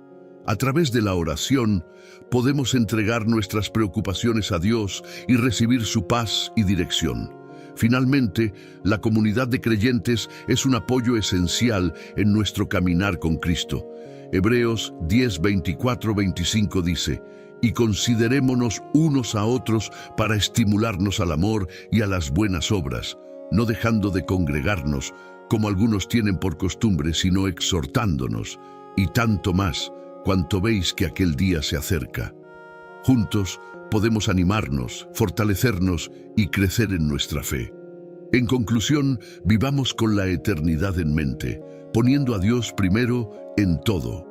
A través de la oración, podemos entregar nuestras preocupaciones a Dios y recibir su paz y dirección. Finalmente, la comunidad de creyentes es un apoyo esencial en nuestro caminar con Cristo. Hebreos 10, 24, 25 dice: y considerémonos unos a otros para estimularnos al amor y a las buenas obras, no dejando de congregarnos, como algunos tienen por costumbre, sino exhortándonos, y tanto más, cuanto veis que aquel día se acerca. Juntos podemos animarnos, fortalecernos y crecer en nuestra fe. En conclusión, vivamos con la eternidad en mente, poniendo a Dios primero en todo.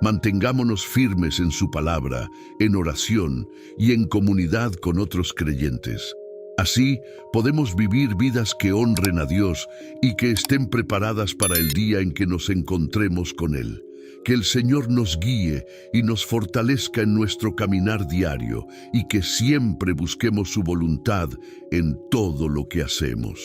Mantengámonos firmes en su palabra, en oración y en comunidad con otros creyentes. Así podemos vivir vidas que honren a Dios y que estén preparadas para el día en que nos encontremos con Él. Que el Señor nos guíe y nos fortalezca en nuestro caminar diario y que siempre busquemos su voluntad en todo lo que hacemos.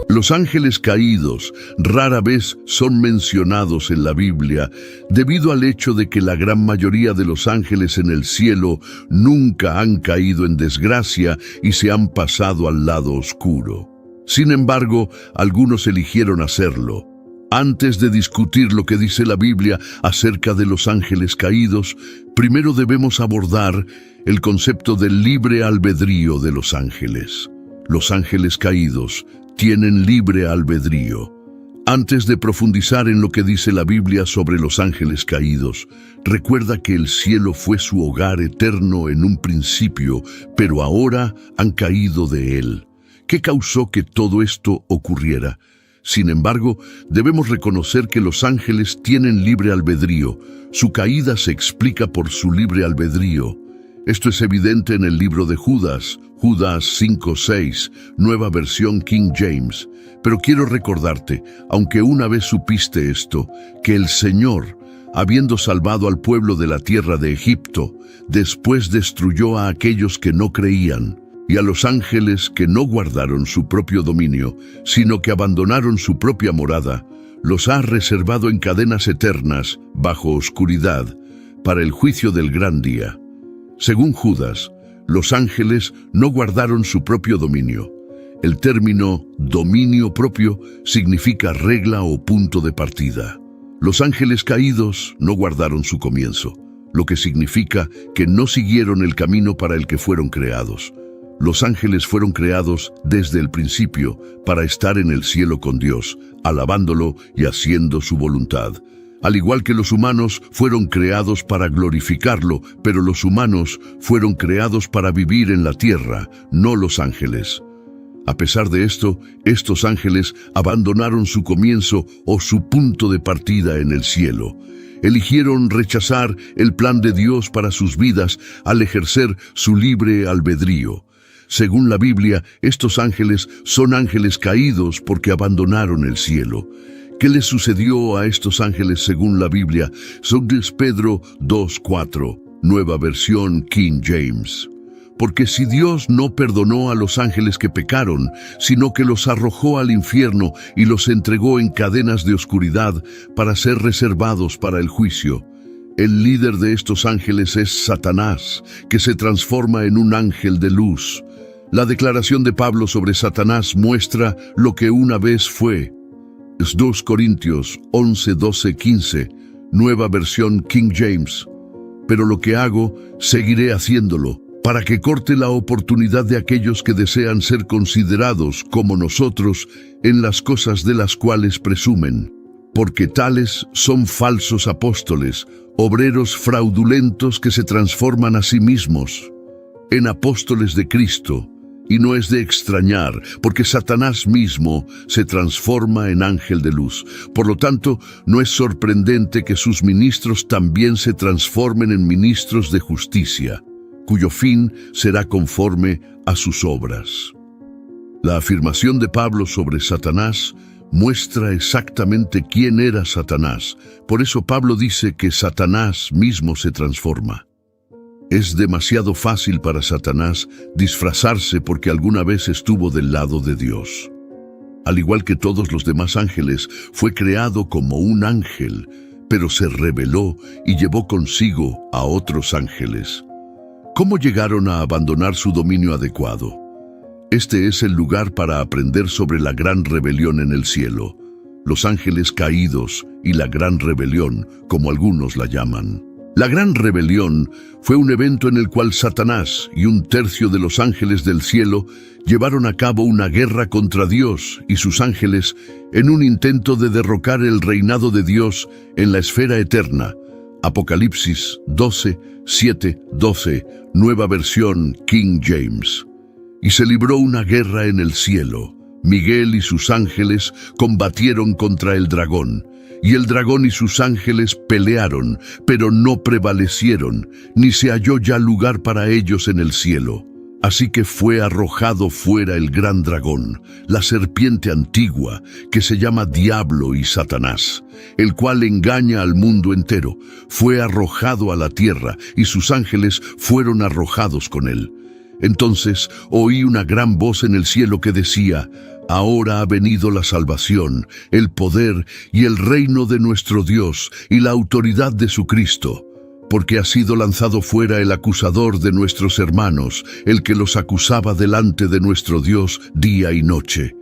Los ángeles caídos rara vez son mencionados en la Biblia debido al hecho de que la gran mayoría de los ángeles en el cielo nunca han caído en desgracia y se han pasado al lado oscuro. Sin embargo, algunos eligieron hacerlo. Antes de discutir lo que dice la Biblia acerca de los ángeles caídos, primero debemos abordar el concepto del libre albedrío de los ángeles. Los ángeles caídos tienen libre albedrío. Antes de profundizar en lo que dice la Biblia sobre los ángeles caídos, recuerda que el cielo fue su hogar eterno en un principio, pero ahora han caído de él. ¿Qué causó que todo esto ocurriera? Sin embargo, debemos reconocer que los ángeles tienen libre albedrío. Su caída se explica por su libre albedrío. Esto es evidente en el libro de Judas 5:6, nueva versión King James. Pero quiero recordarte, aunque una vez supiste esto, que el Señor, habiendo salvado al pueblo de la tierra de Egipto, después destruyó a aquellos que no creían, y a los ángeles que no guardaron su propio dominio, sino que abandonaron su propia morada, los ha reservado en cadenas eternas, bajo oscuridad, para el juicio del gran día. Según Judas, los ángeles no guardaron su propio dominio. El término dominio propio significa regla o punto de partida. Los ángeles caídos no guardaron su comienzo, lo que significa que no siguieron el camino para el que fueron creados. Los ángeles fueron creados desde el principio para estar en el cielo con Dios, alabándolo y haciendo su voluntad. Al igual que los humanos fueron creados para glorificarlo, pero los humanos fueron creados para vivir en la tierra, no los ángeles. A pesar de esto, estos ángeles abandonaron su comienzo o su punto de partida en el cielo. Eligieron rechazar el plan de Dios para sus vidas al ejercer su libre albedrío. Según la Biblia, estos ángeles son ángeles caídos porque abandonaron el cielo. ¿Qué les sucedió a estos ángeles según la Biblia? Según Pedro 2:4, nueva versión King James. Porque si Dios no perdonó a los ángeles que pecaron, sino que los arrojó al infierno y los entregó en cadenas de oscuridad para ser reservados para el juicio. El líder de estos ángeles es Satanás, que se transforma en un ángel de luz. La declaración de Pablo sobre Satanás muestra lo que una vez fue. Es 2 Corintios 11, 12, 15, nueva versión King James. Pero lo que hago, seguiré haciéndolo, para que corte la oportunidad de aquellos que desean ser considerados como nosotros en las cosas de las cuales presumen. Porque tales son falsos apóstoles, obreros fraudulentos que se transforman a sí mismos en apóstoles de Cristo. Y no es de extrañar, porque Satanás mismo se transforma en ángel de luz. Por lo tanto, no es sorprendente que sus ministros también se transformen en ministros de justicia, cuyo fin será conforme a sus obras. La afirmación de Pablo sobre Satanás muestra exactamente quién era Satanás. Por eso Pablo dice que Satanás mismo se transforma. Es demasiado fácil para Satanás disfrazarse porque alguna vez estuvo del lado de Dios. Al igual que todos los demás ángeles, fue creado como un ángel, pero se rebeló y llevó consigo a otros ángeles. ¿Cómo llegaron a abandonar su dominio adecuado? Este es el lugar para aprender sobre la gran rebelión en el cielo, los ángeles caídos y la gran rebelión, como algunos la llaman. La gran rebelión fue un evento en el cual Satanás y un tercio de los ángeles del cielo llevaron a cabo una guerra contra Dios y sus ángeles en un intento de derrocar el reinado de Dios en la esfera eterna. Apocalipsis 12, 7, 12, nueva versión King James. Y se libró una guerra en el cielo. Miguel y sus ángeles combatieron contra el dragón, y el dragón y sus ángeles pelearon, pero no prevalecieron, ni se halló ya lugar para ellos en el cielo. Así que fue arrojado fuera el gran dragón, la serpiente antigua, que se llama Diablo y Satanás, el cual engaña al mundo entero. Fue arrojado a la tierra, y sus ángeles fueron arrojados con él. Entonces oí una gran voz en el cielo que decía: Ahora ha venido la salvación, el poder y el reino de nuestro Dios y la autoridad de su Cristo, porque ha sido lanzado fuera el acusador de nuestros hermanos, el que los acusaba delante de nuestro Dios día y noche.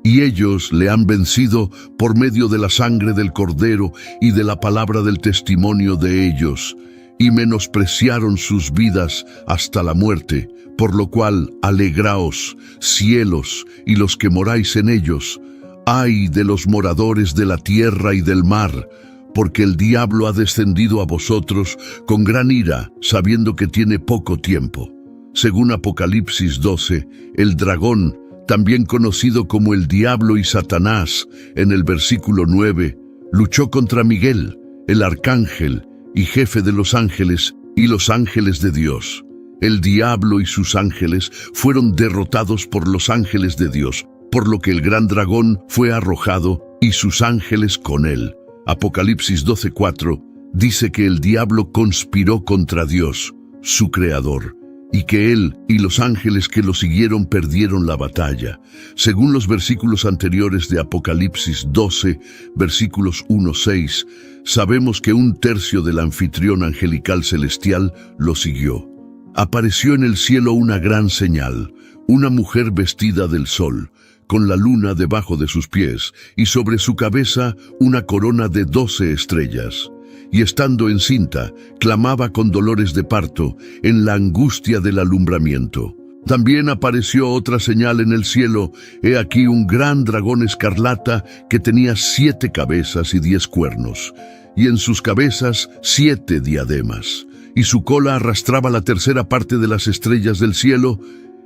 Y ellos le han vencido por medio de la sangre del Cordero y de la palabra del testimonio de ellos, y menospreciaron sus vidas hasta la muerte. Por lo cual, alegraos, cielos, y los que moráis en ellos. Ay de los moradores de la tierra y del mar, porque el diablo ha descendido a vosotros con gran ira, sabiendo que tiene poco tiempo. Según Apocalipsis 12, el dragón, también conocido como el diablo y Satanás, en el versículo 9, luchó contra Miguel, el arcángel y jefe de los ángeles, y los ángeles de Dios. El diablo y sus ángeles fueron derrotados por los ángeles de Dios, por lo que el gran dragón fue arrojado y sus ángeles con él. Apocalipsis 12:4 dice que el diablo conspiró contra Dios, su creador, y que él y los ángeles que lo siguieron perdieron la batalla. Según los versículos anteriores de Apocalipsis 12, versículos 1-6, sabemos que un tercio del anfitrión angelical celestial lo siguió. Apareció en el cielo una gran señal, una mujer vestida del sol, con la luna debajo de sus pies, y sobre su cabeza una corona de 12 estrellas. Y estando encinta, clamaba con dolores de parto, en la angustia del alumbramiento. También apareció otra señal en el cielo, he aquí un gran dragón escarlata que tenía 7 cabezas y 10 cuernos, y en sus cabezas 7 diademas. Y su cola arrastraba la tercera parte de las estrellas del cielo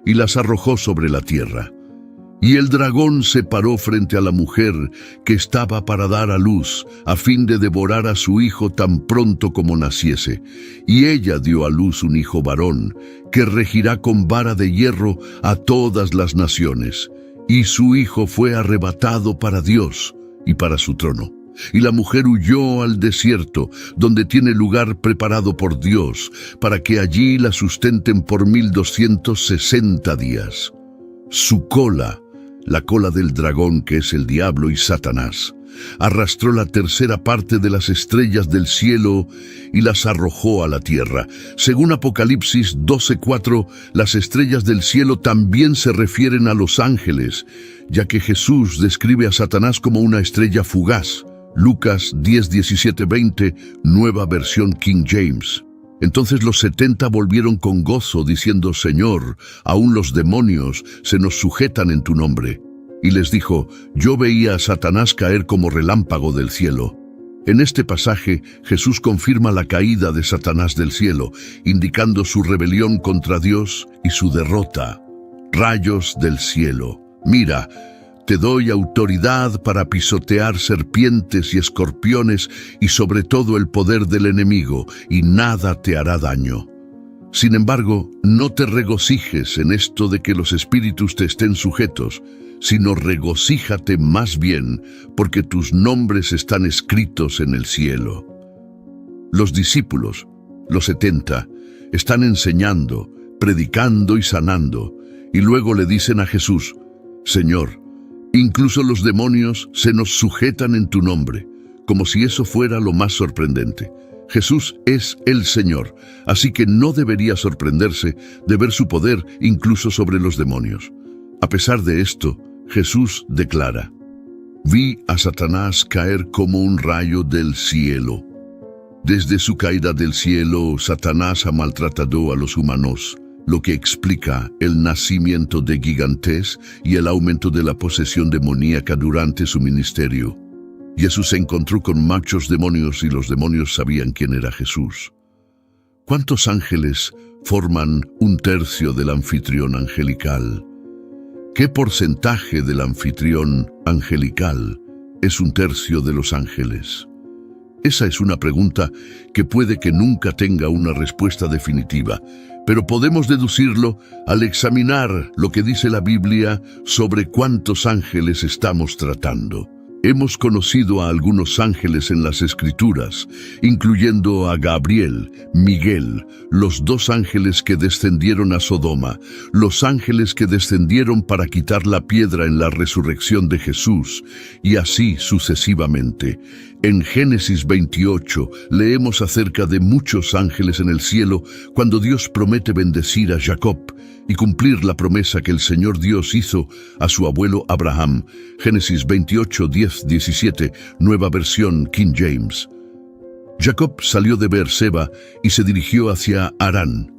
y las arrojó sobre la tierra. Y el dragón se paró frente a la mujer que estaba para dar a luz, a fin de devorar a su hijo tan pronto como naciese. Y ella dio a luz un hijo varón, que regirá con vara de hierro a todas las naciones. Y su hijo fue arrebatado para Dios y para su trono. Y la mujer huyó al desierto, donde tiene lugar preparado por Dios, para que allí la sustenten por 1260 días. Su cola, la cola del dragón que es el diablo y Satanás, arrastró la tercera parte de las estrellas del cielo y las arrojó a la tierra. Según Apocalipsis 12:4, las estrellas del cielo también se refieren a los ángeles, ya que Jesús describe a Satanás como una estrella fugaz. Lucas 10:17-20, nueva versión King James. Entonces los 70 volvieron con gozo, diciendo: Señor, aún los demonios se nos sujetan en tu nombre. Y les dijo: Yo veía a Satanás caer como relámpago del cielo. En este pasaje, Jesús confirma la caída de Satanás del cielo, indicando su rebelión contra Dios y su derrota. Rayos del cielo. Mira, te doy autoridad para pisotear serpientes y escorpiones y sobre todo el poder del enemigo, y nada te hará daño. Sin embargo, no te regocijes en esto de que los espíritus te estén sujetos, sino regocíjate más bien, porque tus nombres están escritos en el cielo. Los discípulos, los 70, están enseñando, predicando y sanando, y luego le dicen a Jesús: Señor, incluso los demonios se nos sujetan en tu nombre, como si eso fuera lo más sorprendente. Jesús es el Señor, así que no debería sorprenderse de ver su poder incluso sobre los demonios. A pesar de esto, Jesús declara: «Vi a Satanás caer como un rayo del cielo». Desde su caída del cielo, Satanás ha maltratado a los humanos, lo que explica el nacimiento de gigantes y el aumento de la posesión demoníaca durante su ministerio. Jesús se encontró con muchos demonios y los demonios sabían quién era Jesús. ¿Cuántos ángeles forman un tercio del anfitrión angelical? ¿Qué porcentaje del anfitrión angelical es un tercio de los ángeles? Esa es una pregunta que puede que nunca tenga una respuesta definitiva, pero podemos deducirlo al examinar lo que dice la Biblia sobre cuántos ángeles estamos tratando. Hemos conocido a algunos ángeles en las Escrituras, incluyendo a Gabriel, Miguel, los dos ángeles que descendieron a Sodoma, los ángeles que descendieron para quitar la piedra en la resurrección de Jesús, y así sucesivamente. En Génesis 28 leemos acerca de muchos ángeles en el cielo cuando Dios promete bendecir a Jacob y cumplir la promesa que el Señor Dios hizo a su abuelo Abraham. Génesis 28, 10, 17, nueva versión King James. Jacob salió de Beerseba y se dirigió hacia Harán.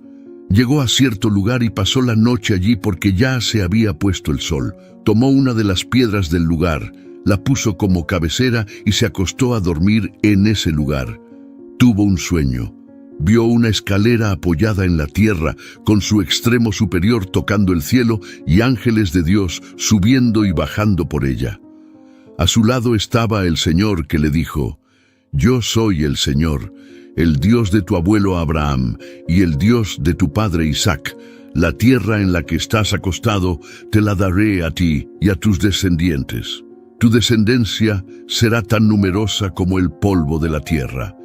Llegó a cierto lugar y pasó la noche allí porque ya se había puesto el sol. Tomó una de las piedras del lugar, la puso como cabecera y se acostó a dormir en ese lugar. Tuvo un sueño. Vio una escalera apoyada en la tierra, con su extremo superior tocando el cielo y ángeles de Dios subiendo y bajando por ella. A su lado estaba el Señor que le dijo: «Yo soy el Señor, el Dios de tu abuelo Abraham y el Dios de tu padre Isaac. La tierra en la que estás acostado te la daré a ti y a tus descendientes. Tu descendencia será tan numerosa como el polvo de la tierra.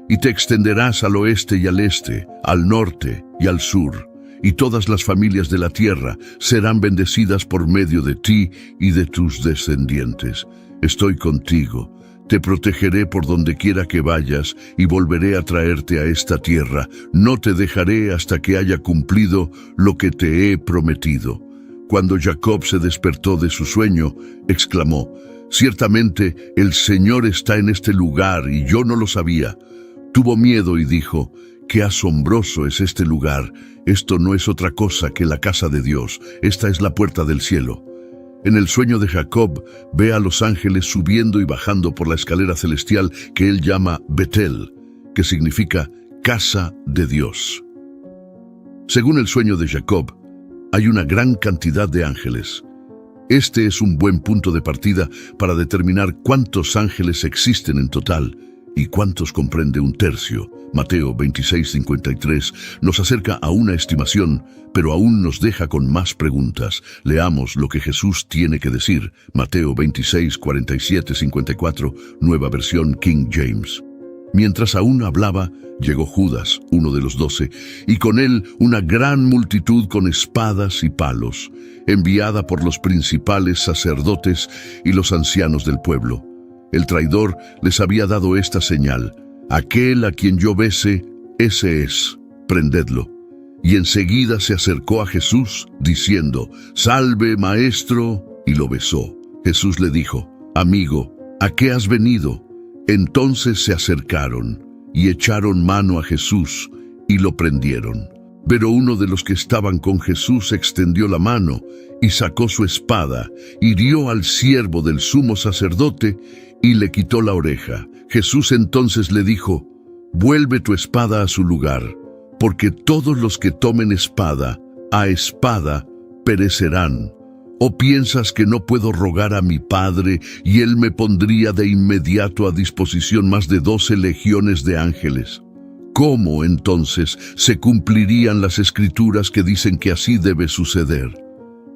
Y te extenderás al oeste y al este, al norte y al sur, y todas las familias de la tierra serán bendecidas por medio de ti y de tus descendientes. Estoy contigo, te protegeré por donde quiera que vayas y volveré a traerte a esta tierra. No te dejaré hasta que haya cumplido lo que te he prometido». Cuando Jacob se despertó de su sueño, exclamó: «Ciertamente el Señor está en este lugar y yo no lo sabía». Tuvo miedo y dijo: «Qué asombroso es este lugar. Esto no es otra cosa que la casa de Dios. Esta es la puerta del cielo». En el sueño de Jacob ve a los ángeles subiendo y bajando por la escalera celestial que él llama Betel, que significa casa de Dios. Según el sueño de Jacob, hay una gran cantidad de ángeles. Este es un buen punto de partida para determinar cuántos ángeles existen en total y cuántos comprende un tercio. Mateo 26:53 nos acerca a una estimación, pero aún nos deja con más preguntas. Leamos lo que Jesús tiene que decir. Mateo 26:47-54, nueva versión King James. Mientras aún hablaba, llegó Judas, uno de los 12, y con él una gran multitud con espadas y palos, enviada por los principales sacerdotes y los ancianos del pueblo. El traidor les había dado esta señal: «Aquel a quien yo bese, ese es, prendedlo». Y enseguida se acercó a Jesús, diciendo: «Salve, maestro», y lo besó. Jesús le dijo: «Amigo, ¿a qué has venido?». Entonces se acercaron y echaron mano a Jesús y lo prendieron. Pero uno de los que estaban con Jesús extendió la mano y sacó su espada, hirió al siervo del sumo sacerdote y le quitó la oreja. Jesús entonces le dijo: «Vuelve tu espada a su lugar, porque todos los que tomen espada, a espada perecerán. ¿O piensas que no puedo rogar a mi Padre y Él me pondría de inmediato a disposición más de 12 legiones de ángeles? ¿Cómo entonces se cumplirían las Escrituras que dicen que así debe suceder?».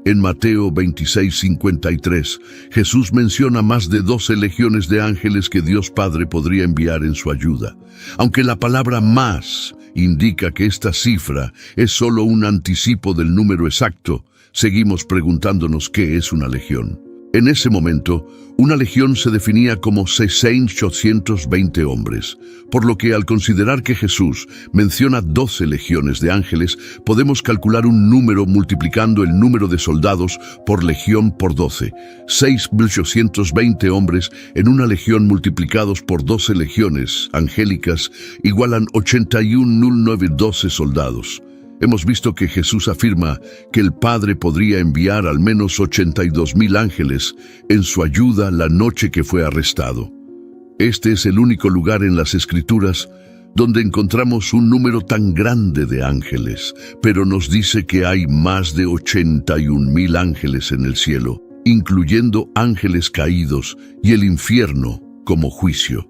En Mateo 26:53, Jesús menciona más de 12 legiones de ángeles que Dios Padre podría enviar en su ayuda. Aunque la palabra «más» indica que esta cifra es solo un anticipo del número exacto, seguimos preguntándonos qué es una legión. En ese momento, una legión se definía como 620 hombres, por lo que al considerar que Jesús menciona 12 legiones de ángeles, podemos calcular un número multiplicando el número de soldados por legión por 12. 6.820 hombres en una legión multiplicados por 12 legiones angélicas igualan 81.912 soldados. Hemos visto que Jesús afirma que el Padre podría enviar al menos 82.000 ángeles en su ayuda la noche que fue arrestado. Este es el único lugar en las Escrituras donde encontramos un número tan grande de ángeles, pero nos dice que hay más de 81.000 ángeles en el cielo, incluyendo ángeles caídos y el infierno como juicio.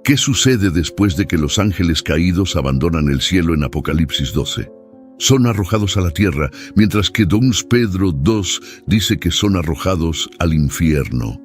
¿Qué sucede después de que los ángeles caídos abandonan el cielo en Apocalipsis 12? Son arrojados a la tierra, mientras que 2 Pedro 2 dice que son arrojados al infierno.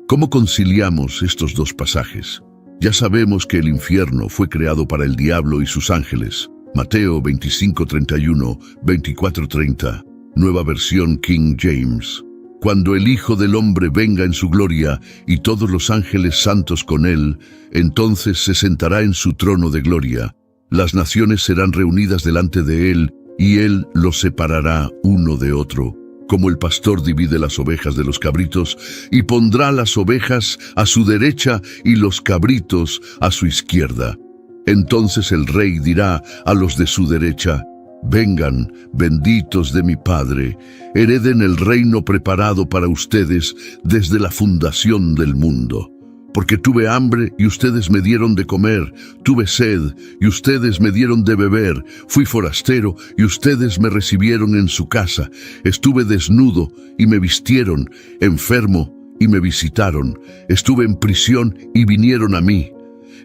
¿Cómo conciliamos estos dos pasajes? Ya sabemos que el infierno fue creado para el diablo y sus ángeles. Mateo 25:31, 24:30, nueva versión King James. Cuando el Hijo del Hombre venga en su gloria y todos los ángeles santos con él, entonces se sentará en su trono de gloria. Las naciones serán reunidas delante de él y él los separará uno de otro, como el pastor divide las ovejas de los cabritos, y pondrá las ovejas a su derecha y los cabritos a su izquierda. Entonces el rey dirá a los de su derecha: vengan, benditos de mi Padre, hereden el reino preparado para ustedes desde la fundación del mundo. Porque tuve hambre y ustedes me dieron de comer, tuve sed y ustedes me dieron de beber, fui forastero y ustedes me recibieron en su casa, estuve desnudo y me vistieron, enfermo y me visitaron, estuve en prisión y vinieron a mí.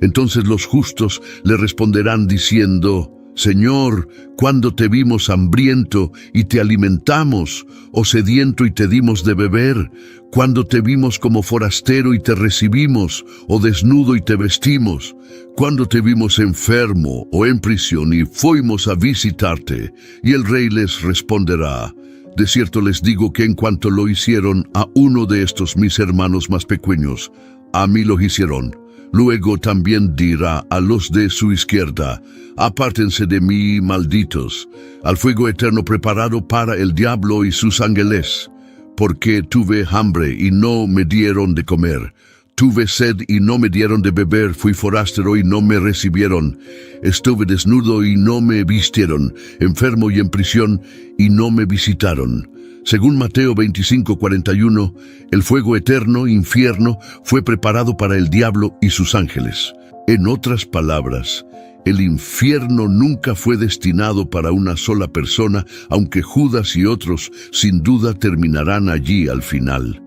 Entonces los justos le responderán diciendo: Señor, ¿cuándo te vimos hambriento y te alimentamos, o sediento y te dimos de beber? ¿Cuándo te vimos como forastero y te recibimos, o desnudo y te vestimos? ¿Cuándo te vimos enfermo o en prisión y fuimos a visitarte? Y el rey les responderá: de cierto les digo que en cuanto lo hicieron a uno de estos mis hermanos más pequeños, a mí lo hicieron. Luego también dirá a los de su izquierda: apártense de mí, malditos, al fuego eterno preparado para el diablo y sus ángeles. Porque tuve hambre y no me dieron de comer, tuve sed y no me dieron de beber, fui forastero y no me recibieron, estuve desnudo y no me vistieron, enfermo y en prisión y no me visitaron. Según Mateo 25:41, el fuego eterno, infierno, fue preparado para el diablo y sus ángeles. En otras palabras, el infierno nunca fue destinado para una sola persona, aunque Judas y otros sin duda terminarán allí al final.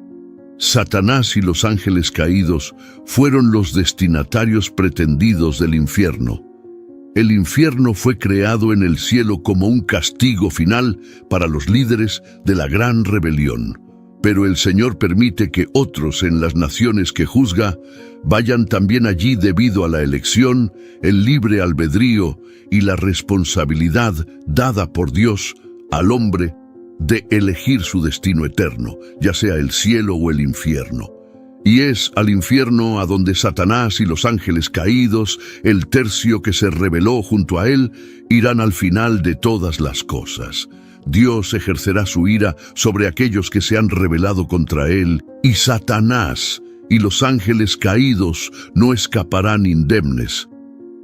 Satanás y los ángeles caídos fueron los destinatarios pretendidos del infierno. El infierno fue creado en el cielo como un castigo final para los líderes de la gran rebelión. Pero el Señor permite que otros en las naciones que juzga vayan también allí debido a la elección, el libre albedrío y la responsabilidad dada por Dios al hombre de elegir su destino eterno, ya sea el cielo o el infierno. Y es al infierno a donde Satanás y los ángeles caídos, el tercio que se rebeló junto a él, irán al final de todas las cosas. Dios ejercerá su ira sobre aquellos que se han rebelado contra él, y Satanás y los ángeles caídos no escaparán indemnes.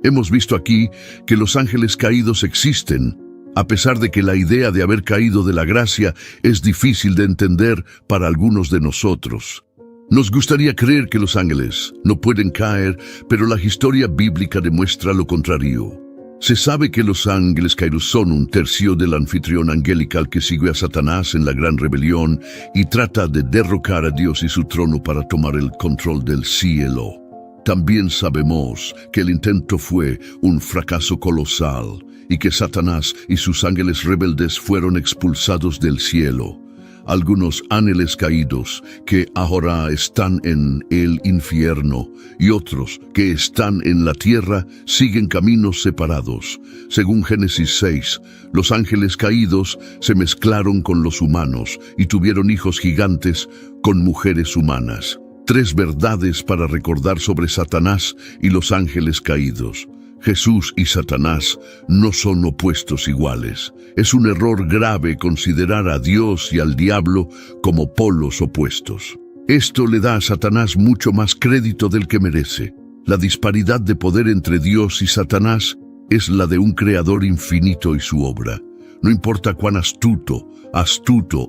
Hemos visto aquí que los ángeles caídos existen, a pesar de que la idea de haber caído de la gracia es difícil de entender para algunos de nosotros. Nos gustaría creer que los ángeles no pueden caer, pero la historia bíblica demuestra lo contrario. Se sabe que los ángeles caídos son un tercio del anfitrión angelical que sigue a Satanás en la gran rebelión y trata de derrocar a Dios y su trono para tomar el control del cielo. También sabemos que el intento fue un fracaso colosal y que Satanás y sus ángeles rebeldes fueron expulsados del cielo. algunos ángeles caídos que ahora están en el infierno y otros que están en la tierra siguen caminos separados. Según Génesis 6, los ángeles caídos se mezclaron con los humanos y tuvieron hijos gigantes con mujeres humanas. 3 verdades para recordar sobre Satanás y los ángeles caídos. Jesús y Satanás no son opuestos iguales. Es un error grave considerar a Dios y al diablo como polos opuestos. Esto le da a Satanás mucho más crédito del que merece. La disparidad de poder entre Dios y Satanás es la de un creador infinito y su obra. No importa cuán astuto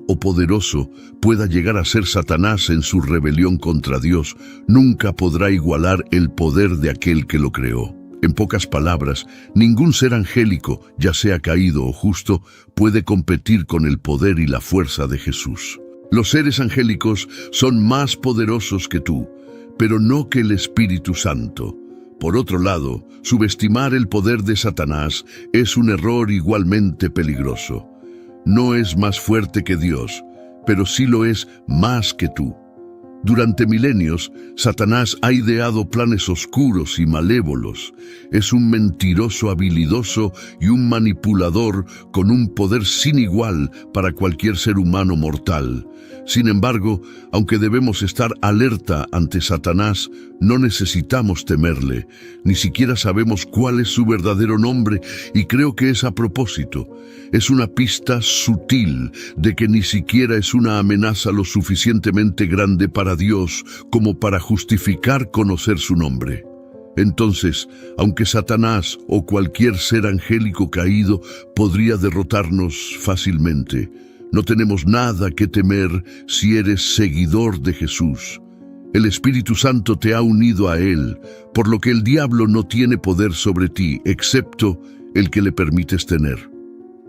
o poderoso pueda llegar a ser Satanás en su rebelión contra Dios, nunca podrá igualar el poder de aquel que lo creó. En pocas palabras, ningún ser angélico, ya sea caído o justo, puede competir con el poder y la fuerza de Jesús. Los seres angélicos son más poderosos que tú, pero no que el Espíritu Santo. Por otro lado, subestimar el poder de Satanás es un error igualmente peligroso. No es más fuerte que Dios, pero sí lo es más que tú. Durante milenios, Satanás ha ideado planes oscuros y malévolos. Es un mentiroso habilidoso y un manipulador con un poder sin igual para cualquier ser humano mortal. Sin embargo, aunque debemos estar alerta ante Satanás, no necesitamos temerle. Ni siquiera sabemos cuál es su verdadero nombre y creo que es a propósito. Es una pista sutil de que ni siquiera es una amenaza lo suficientemente grande para Dios como para justificar conocer su nombre. Entonces, aunque Satanás o cualquier ser angélico caído podría derrotarnos fácilmente, no tenemos nada que temer si eres seguidor de Jesús. El Espíritu Santo te ha unido a Él, por lo que el diablo no tiene poder sobre ti, excepto el que le permites tener.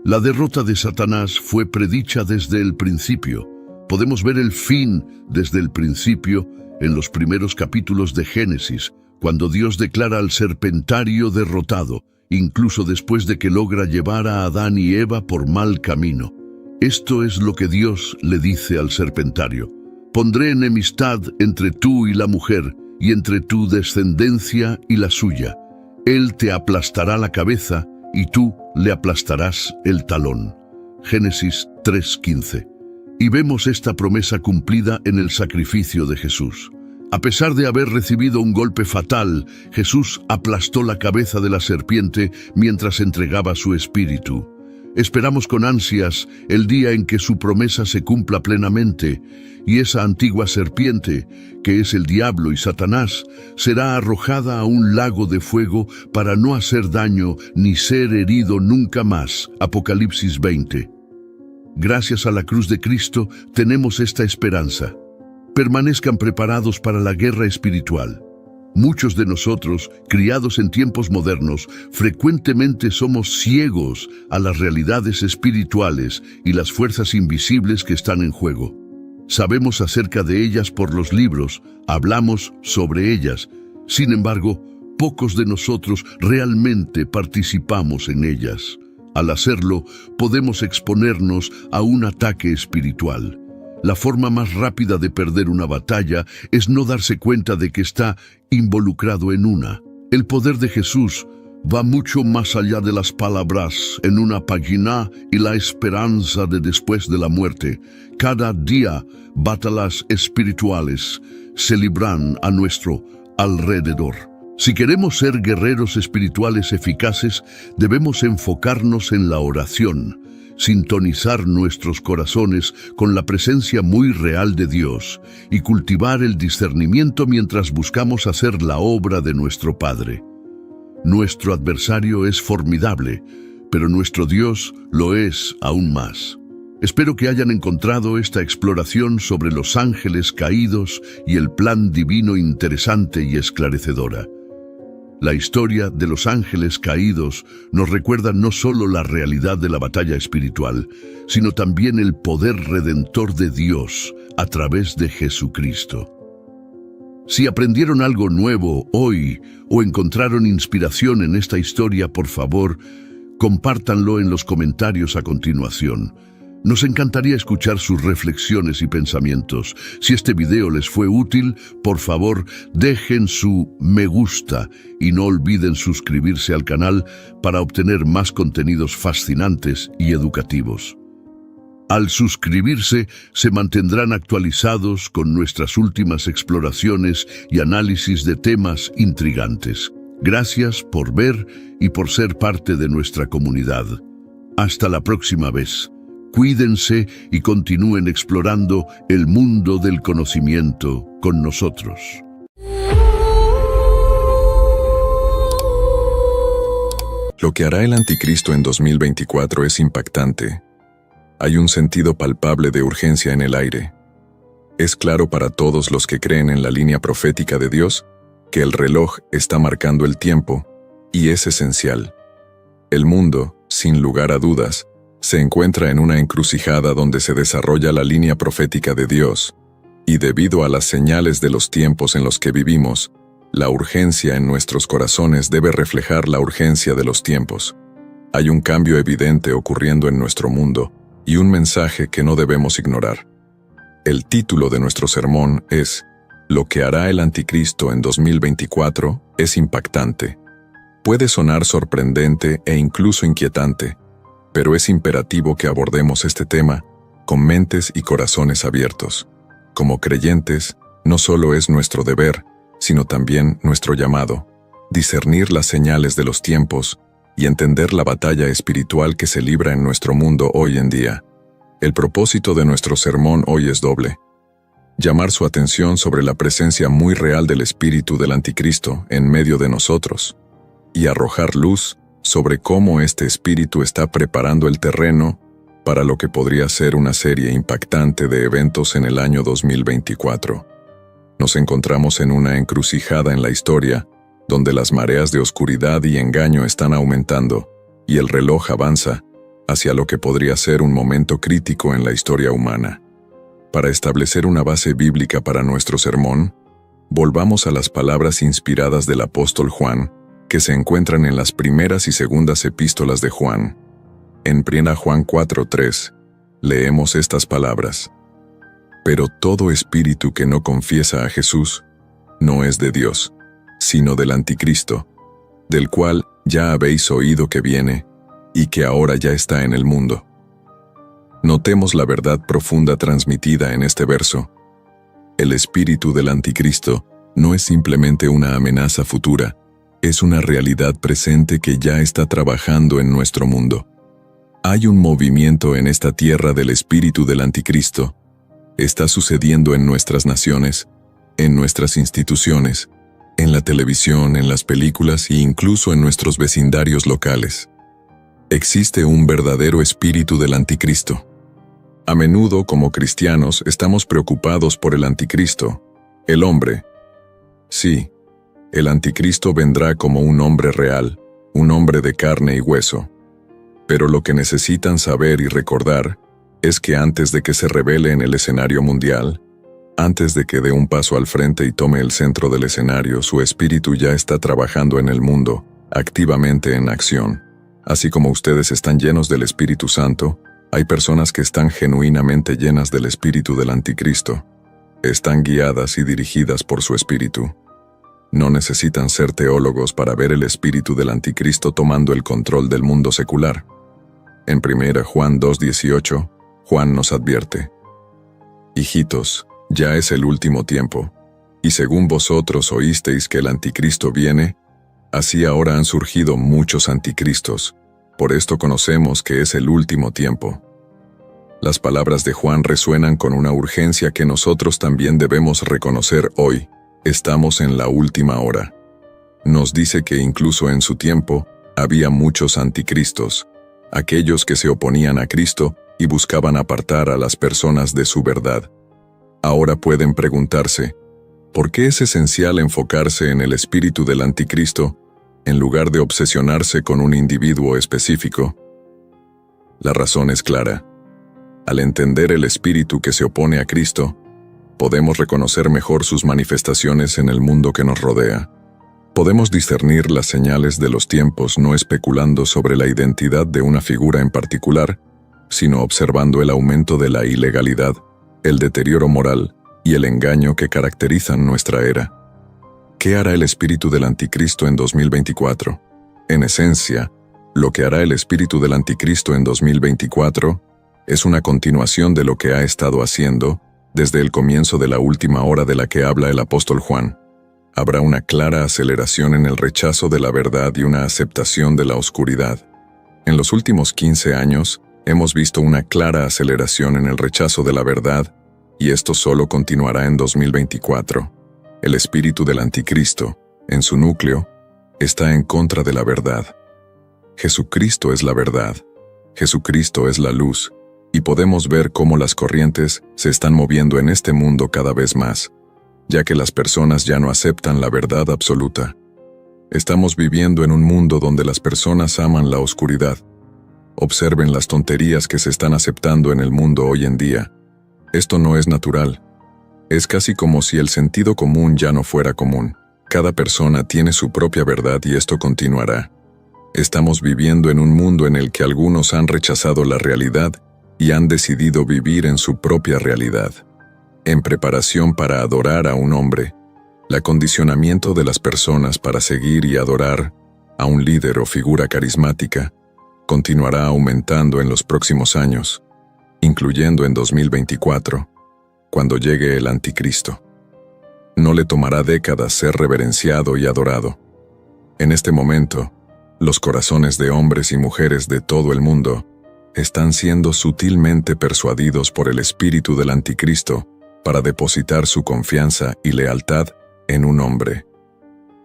La derrota de Satanás fue predicha desde el principio. Podemos ver el fin desde el principio en los primeros capítulos de Génesis, cuando Dios declara al serpentario derrotado, incluso después de que logra llevar a Adán y Eva por mal camino. Esto es lo que Dios le dice al serpentario: pondré enemistad entre tú y la mujer, y entre tu descendencia y la suya. Él te aplastará la cabeza, y tú le aplastarás el talón. Génesis 3:15. Y vemos esta promesa cumplida en el sacrificio de Jesús. A pesar de haber recibido un golpe fatal, Jesús aplastó la cabeza de la serpiente mientras entregaba su espíritu. Esperamos con ansias el día en que su promesa se cumpla plenamente, y esa antigua serpiente, que es el diablo y Satanás, será arrojada a un lago de fuego para no hacer daño ni ser herido nunca más. Apocalipsis 20. Gracias a la cruz de Cristo tenemos esta esperanza. Permanezcan preparados para la guerra espiritual. Muchos de nosotros, criados en tiempos modernos, frecuentemente somos ciegos a las realidades espirituales y las fuerzas invisibles que están en juego. Sabemos acerca de ellas por los libros, hablamos sobre ellas. Sin embargo, pocos de nosotros realmente participamos en ellas. Al hacerlo, podemos exponernos a un ataque espiritual. La forma más rápida de perder una batalla es no darse cuenta de que está involucrado en una. El poder de Jesús va mucho más allá de las palabras en una página y la esperanza de después de la muerte. Cada día, batallas espirituales se libran a nuestro alrededor. Si queremos ser guerreros espirituales eficaces, debemos enfocarnos en la oración, sintonizar nuestros corazones con la presencia muy real de Dios y cultivar el discernimiento mientras buscamos hacer la obra de nuestro Padre. Nuestro adversario es formidable, pero nuestro Dios lo es aún más. Espero que hayan encontrado esta exploración sobre los ángeles caídos y el plan divino interesante y esclarecedora. La historia de los ángeles caídos nos recuerda no solo la realidad de la batalla espiritual, sino también el poder redentor de Dios a través de Jesucristo. Si aprendieron algo nuevo hoy o encontraron inspiración en esta historia, por favor, compártanlo en los comentarios a continuación. Nos encantaría escuchar sus reflexiones y pensamientos. Si este video les fue útil, por favor, dejen su me gusta y no olviden suscribirse al canal para obtener más contenidos fascinantes y educativos. Al suscribirse, se mantendrán actualizados con nuestras últimas exploraciones y análisis de temas intrigantes. Gracias por ver y por ser parte de nuestra comunidad. Hasta la próxima vez. Cuídense y continúen explorando el mundo del conocimiento con nosotros. Lo que hará el anticristo en 2024 es impactante. Hay un sentido palpable de urgencia en el aire. Es claro para todos los que creen en la línea profética de Dios que el reloj está marcando el tiempo, y es esencial. El mundo, sin lugar a dudas, se encuentra en una encrucijada donde se desarrolla la línea profética de Dios, y debido a las señales de los tiempos en los que vivimos, la urgencia en nuestros corazones debe reflejar la urgencia de los tiempos. Hay un cambio evidente ocurriendo en nuestro mundo, y un mensaje que no debemos ignorar. El título de nuestro sermón es «Lo que hará el anticristo en 2024 es impactante». Puede sonar sorprendente e incluso inquietante, pero es imperativo que abordemos este tema con mentes y corazones abiertos. Como creyentes, no solo es nuestro deber, sino también nuestro llamado, discernir las señales de los tiempos y entender la batalla espiritual que se libra en nuestro mundo hoy en día. El propósito de nuestro sermón hoy es doble: llamar su atención sobre la presencia muy real del espíritu del anticristo en medio de nosotros, y arrojar luz sobre cómo este espíritu está preparando el terreno para lo que podría ser una serie impactante de eventos en el año 2024. Nos encontramos en una encrucijada en la historia, donde las mareas de oscuridad y engaño están aumentando, y el reloj avanza hacia lo que podría ser un momento crítico en la historia humana. Para establecer una base bíblica para nuestro sermón, volvamos a las palabras inspiradas del apóstol Juan, que se encuentran en las primeras y segundas epístolas de Juan. En 1 Juan 4:3, leemos estas palabras: «Pero todo espíritu que no confiesa a Jesús no es de Dios, sino del anticristo, del cual ya habéis oído que viene, y que ahora ya está en el mundo». Notemos la verdad profunda transmitida en este verso. El espíritu del anticristo no es simplemente una amenaza futura, es una realidad presente que ya está trabajando en nuestro mundo. Hay un movimiento en esta tierra del espíritu del anticristo. Está sucediendo en nuestras naciones, en nuestras instituciones, en la televisión, en las películas e incluso en nuestros vecindarios locales. Existe un verdadero espíritu del anticristo. A menudo, como cristianos, estamos preocupados por el anticristo, el hombre. Sí, el anticristo vendrá como un hombre real, un hombre de carne y hueso. Pero lo que necesitan saber y recordar es que antes de que se revele en el escenario mundial, antes de que dé un paso al frente y tome el centro del escenario, su espíritu ya está trabajando en el mundo, activamente en acción. Así como ustedes están llenos del Espíritu Santo, hay personas que están genuinamente llenas del espíritu del anticristo. Están guiadas y dirigidas por su espíritu. No necesitan ser teólogos para ver el espíritu del anticristo tomando el control del mundo secular. En 1 Juan 2:18, Juan nos advierte: «Hijitos, ya es el último tiempo, y según vosotros oísteis que el anticristo viene, así ahora han surgido muchos anticristos. Por esto conocemos que es el último tiempo». Las palabras de Juan resuenan con una urgencia que nosotros también debemos reconocer hoy. Estamos en la última hora. Nos dice que incluso en su tiempo había muchos anticristos, aquellos que se oponían a Cristo y buscaban apartar a las personas de su verdad. Ahora pueden preguntarse, ¿por qué es esencial enfocarse en el espíritu del anticristo en lugar de obsesionarse con un individuo específico? La razón es clara. Al entender el espíritu que se opone a Cristo, podemos reconocer mejor sus manifestaciones en el mundo que nos rodea. Podemos discernir las señales de los tiempos no especulando sobre la identidad de una figura en particular, sino observando el aumento de la ilegalidad, el deterioro moral y el engaño que caracterizan nuestra era. ¿Qué hará el espíritu del anticristo en 2024? En esencia, lo que hará el espíritu del anticristo en 2024 es una continuación de lo que ha estado haciendo desde el comienzo de la última hora de la que habla el apóstol Juan. Habrá una clara aceleración en el rechazo de la verdad y una aceptación de la oscuridad. En los últimos 15 años, hemos visto una clara aceleración en el rechazo de la verdad, y esto solo continuará en 2024. El espíritu del anticristo, en su núcleo, está en contra de la verdad. Jesucristo es la verdad. Jesucristo es la luz, y podemos ver cómo las corrientes se están moviendo en este mundo cada vez más, ya que las personas ya no aceptan la verdad absoluta. Estamos viviendo en un mundo donde las personas aman la oscuridad. Observen las tonterías que se están aceptando en el mundo hoy en día. Esto no es natural. Es casi como si el sentido común ya no fuera común. Cada persona tiene su propia verdad y esto continuará. Estamos viviendo en un mundo en el que algunos han rechazado la realidad y han decidido vivir en su propia realidad. En preparación para adorar a un hombre, el acondicionamiento de las personas para seguir y adorar a un líder o figura carismática continuará aumentando en los próximos años, incluyendo en 2024, cuando llegue el anticristo. No le tomará décadas ser reverenciado y adorado. En este momento, los corazones de hombres y mujeres de todo el mundo están siendo sutilmente persuadidos por el espíritu del anticristo para depositar su confianza y lealtad en un hombre,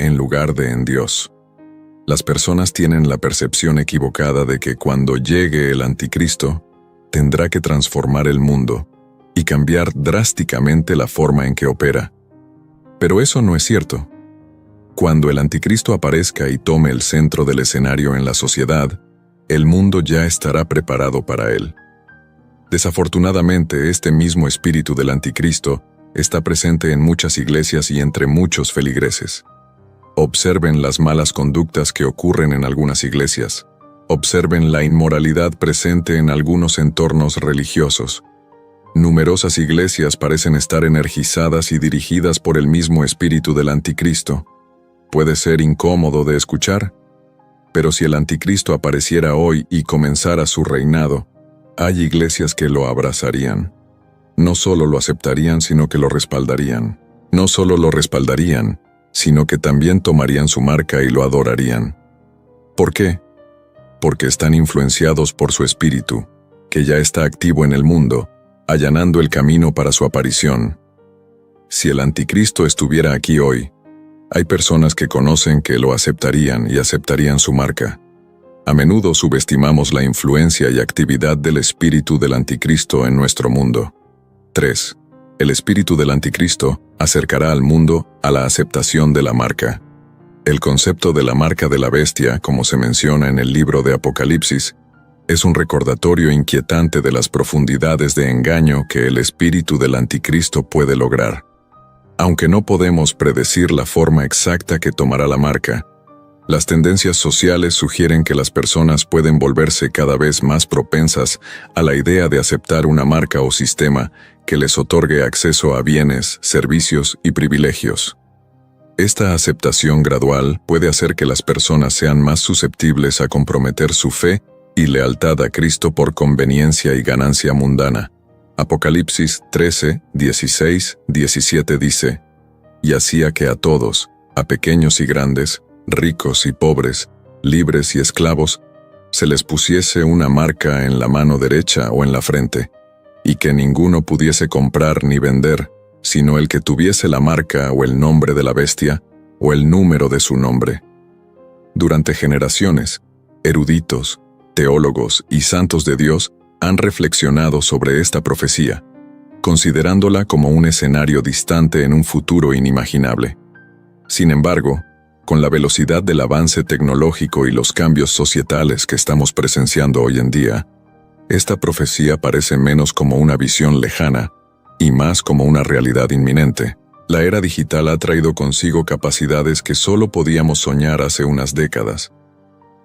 en lugar de en Dios. Las personas tienen la percepción equivocada de que cuando llegue el anticristo, tendrá que transformar el mundo y cambiar drásticamente la forma en que opera. Pero eso no es cierto. Cuando el anticristo aparezca y tome el centro del escenario en la sociedad, el mundo ya estará preparado para él. Desafortunadamente, este mismo espíritu del anticristo está presente en muchas iglesias y entre muchos feligreses. Observen las malas conductas que ocurren en algunas iglesias. Observen la inmoralidad presente en algunos entornos religiosos. Numerosas iglesias parecen estar energizadas y dirigidas por el mismo espíritu del anticristo. Puede ser incómodo de escuchar, pero si el anticristo apareciera hoy y comenzara su reinado, hay iglesias que lo abrazarían. No solo lo aceptarían, sino que lo respaldarían. No solo lo respaldarían, sino que también tomarían su marca y lo adorarían. ¿Por qué? Porque están influenciados por su espíritu, que ya está activo en el mundo, allanando el camino para su aparición. Si el anticristo estuviera aquí hoy, hay personas que conocen que lo aceptarían y aceptarían su marca. A menudo subestimamos la influencia y actividad del espíritu del anticristo en nuestro mundo. 3. El espíritu del anticristo acercará al mundo a la aceptación de la marca. El concepto de la marca de la bestia, como se menciona en el libro de Apocalipsis, es un recordatorio inquietante de las profundidades de engaño que el espíritu del anticristo puede lograr. Aunque no podemos predecir la forma exacta que tomará la marca, las tendencias sociales sugieren que las personas pueden volverse cada vez más propensas a la idea de aceptar una marca o sistema que les otorgue acceso a bienes, servicios y privilegios. Esta aceptación gradual puede hacer que las personas sean más susceptibles a comprometer su fe y lealtad a Cristo por conveniencia y ganancia mundana. Apocalipsis 13, 16, 17 dice: «Y hacía que a todos, a pequeños y grandes, ricos y pobres, libres y esclavos, se les pusiese una marca en la mano derecha o en la frente, y que ninguno pudiese comprar ni vender, sino el que tuviese la marca o el nombre de la bestia, o el número de su nombre». Durante generaciones, eruditos, teólogos y santos de Dios han reflexionado sobre esta profecía, considerándola como un escenario distante en un futuro inimaginable. Sin embargo, con la velocidad del avance tecnológico y los cambios societales que estamos presenciando hoy en día, esta profecía parece menos como una visión lejana y más como una realidad inminente. La era digital ha traído consigo capacidades que solo podíamos soñar hace unas décadas.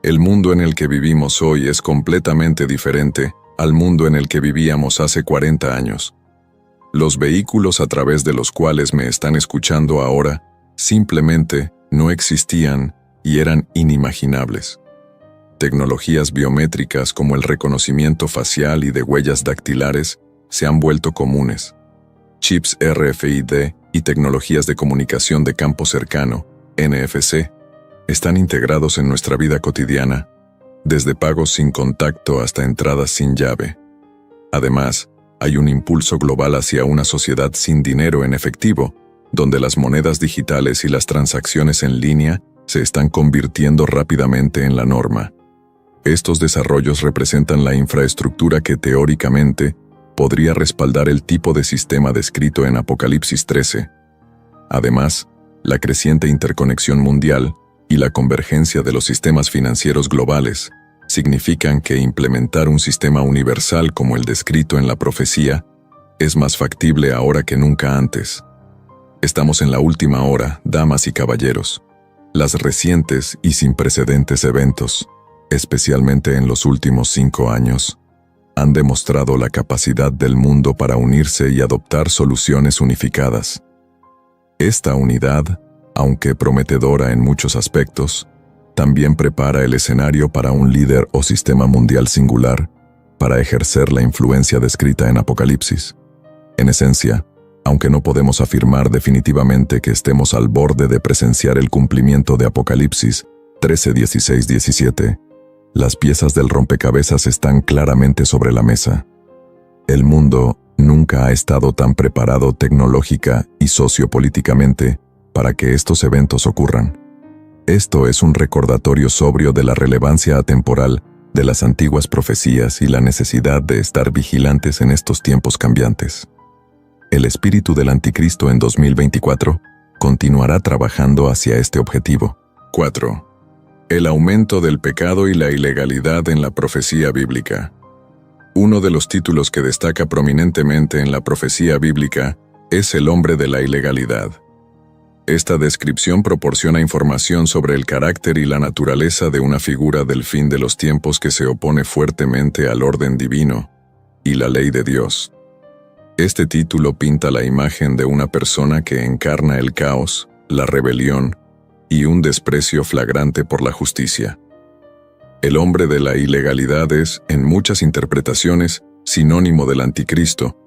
El mundo en el que vivimos hoy es completamente diferente al mundo en el que vivíamos hace 40 años. Los vehículos a través de los cuales me están escuchando ahora simplemente no existían y eran inimaginables. Tecnologías biométricas como el reconocimiento facial y de huellas dactilares se han vuelto comunes. Chips RFID y tecnologías de comunicación de campo cercano, NFC, están integrados en nuestra vida cotidiana, desde pagos sin contacto hasta entradas sin llave. Además, hay un impulso global hacia una sociedad sin dinero en efectivo, donde las monedas digitales y las transacciones en línea se están convirtiendo rápidamente en la norma. Estos desarrollos representan la infraestructura que teóricamente podría respaldar el tipo de sistema descrito en Apocalipsis 13. Además, la creciente interconexión mundial y la convergencia de los sistemas financieros globales significan que implementar un sistema universal como el descrito en la profecía es más factible ahora que nunca antes. Estamos en la última hora, damas y caballeros. Las recientes y sin precedentes eventos, especialmente en los últimos 5 años, han demostrado la capacidad del mundo para unirse y adoptar soluciones unificadas. Esta unidad, aunque prometedora en muchos aspectos, también prepara el escenario para un líder o sistema mundial singular para ejercer la influencia descrita en Apocalipsis. En esencia, aunque no podemos afirmar definitivamente que estemos al borde de presenciar el cumplimiento de Apocalipsis 13, 16, 17, las piezas del rompecabezas están claramente sobre la mesa. El mundo nunca ha estado tan preparado tecnológica y sociopolíticamente para que estos eventos ocurran. Esto es un recordatorio sobrio de la relevancia atemporal de las antiguas profecías y la necesidad de estar vigilantes en estos tiempos cambiantes. El espíritu del anticristo en 2024 continuará trabajando hacia este objetivo. 4. El aumento del pecado y la ilegalidad en la profecía bíblica. Uno de los títulos que destaca prominentemente en la profecía bíblica es el hombre de la ilegalidad. Esta descripción proporciona información sobre el carácter y la naturaleza de una figura del fin de los tiempos que se opone fuertemente al orden divino y la ley de Dios. Este título pinta la imagen de una persona que encarna el caos, la rebelión y un desprecio flagrante por la justicia. El hombre de la ilegalidad es, en muchas interpretaciones, sinónimo del anticristo,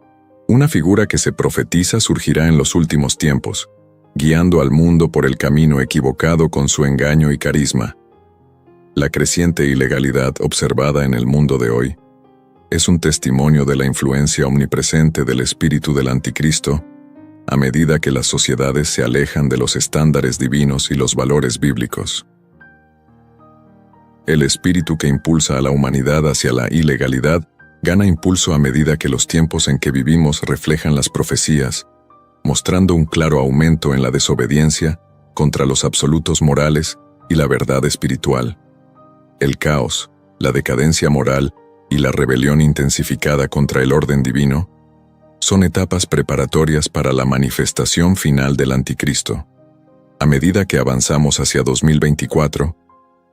una figura que se profetiza surgirá en los últimos tiempos, guiando al mundo por el camino equivocado con su engaño y carisma. La creciente ilegalidad observada en el mundo de hoy es un testimonio de la influencia omnipresente del espíritu del anticristo a medida que las sociedades se alejan de los estándares divinos y los valores bíblicos. El espíritu que impulsa a la humanidad hacia la ilegalidad gana impulso a medida que los tiempos en que vivimos reflejan las profecías, mostrando un claro aumento en la desobediencia contra los absolutos morales y la verdad espiritual. El caos, la decadencia moral y la rebelión intensificada contra el orden divino son etapas preparatorias para la manifestación final del anticristo. A medida que avanzamos hacia 2024,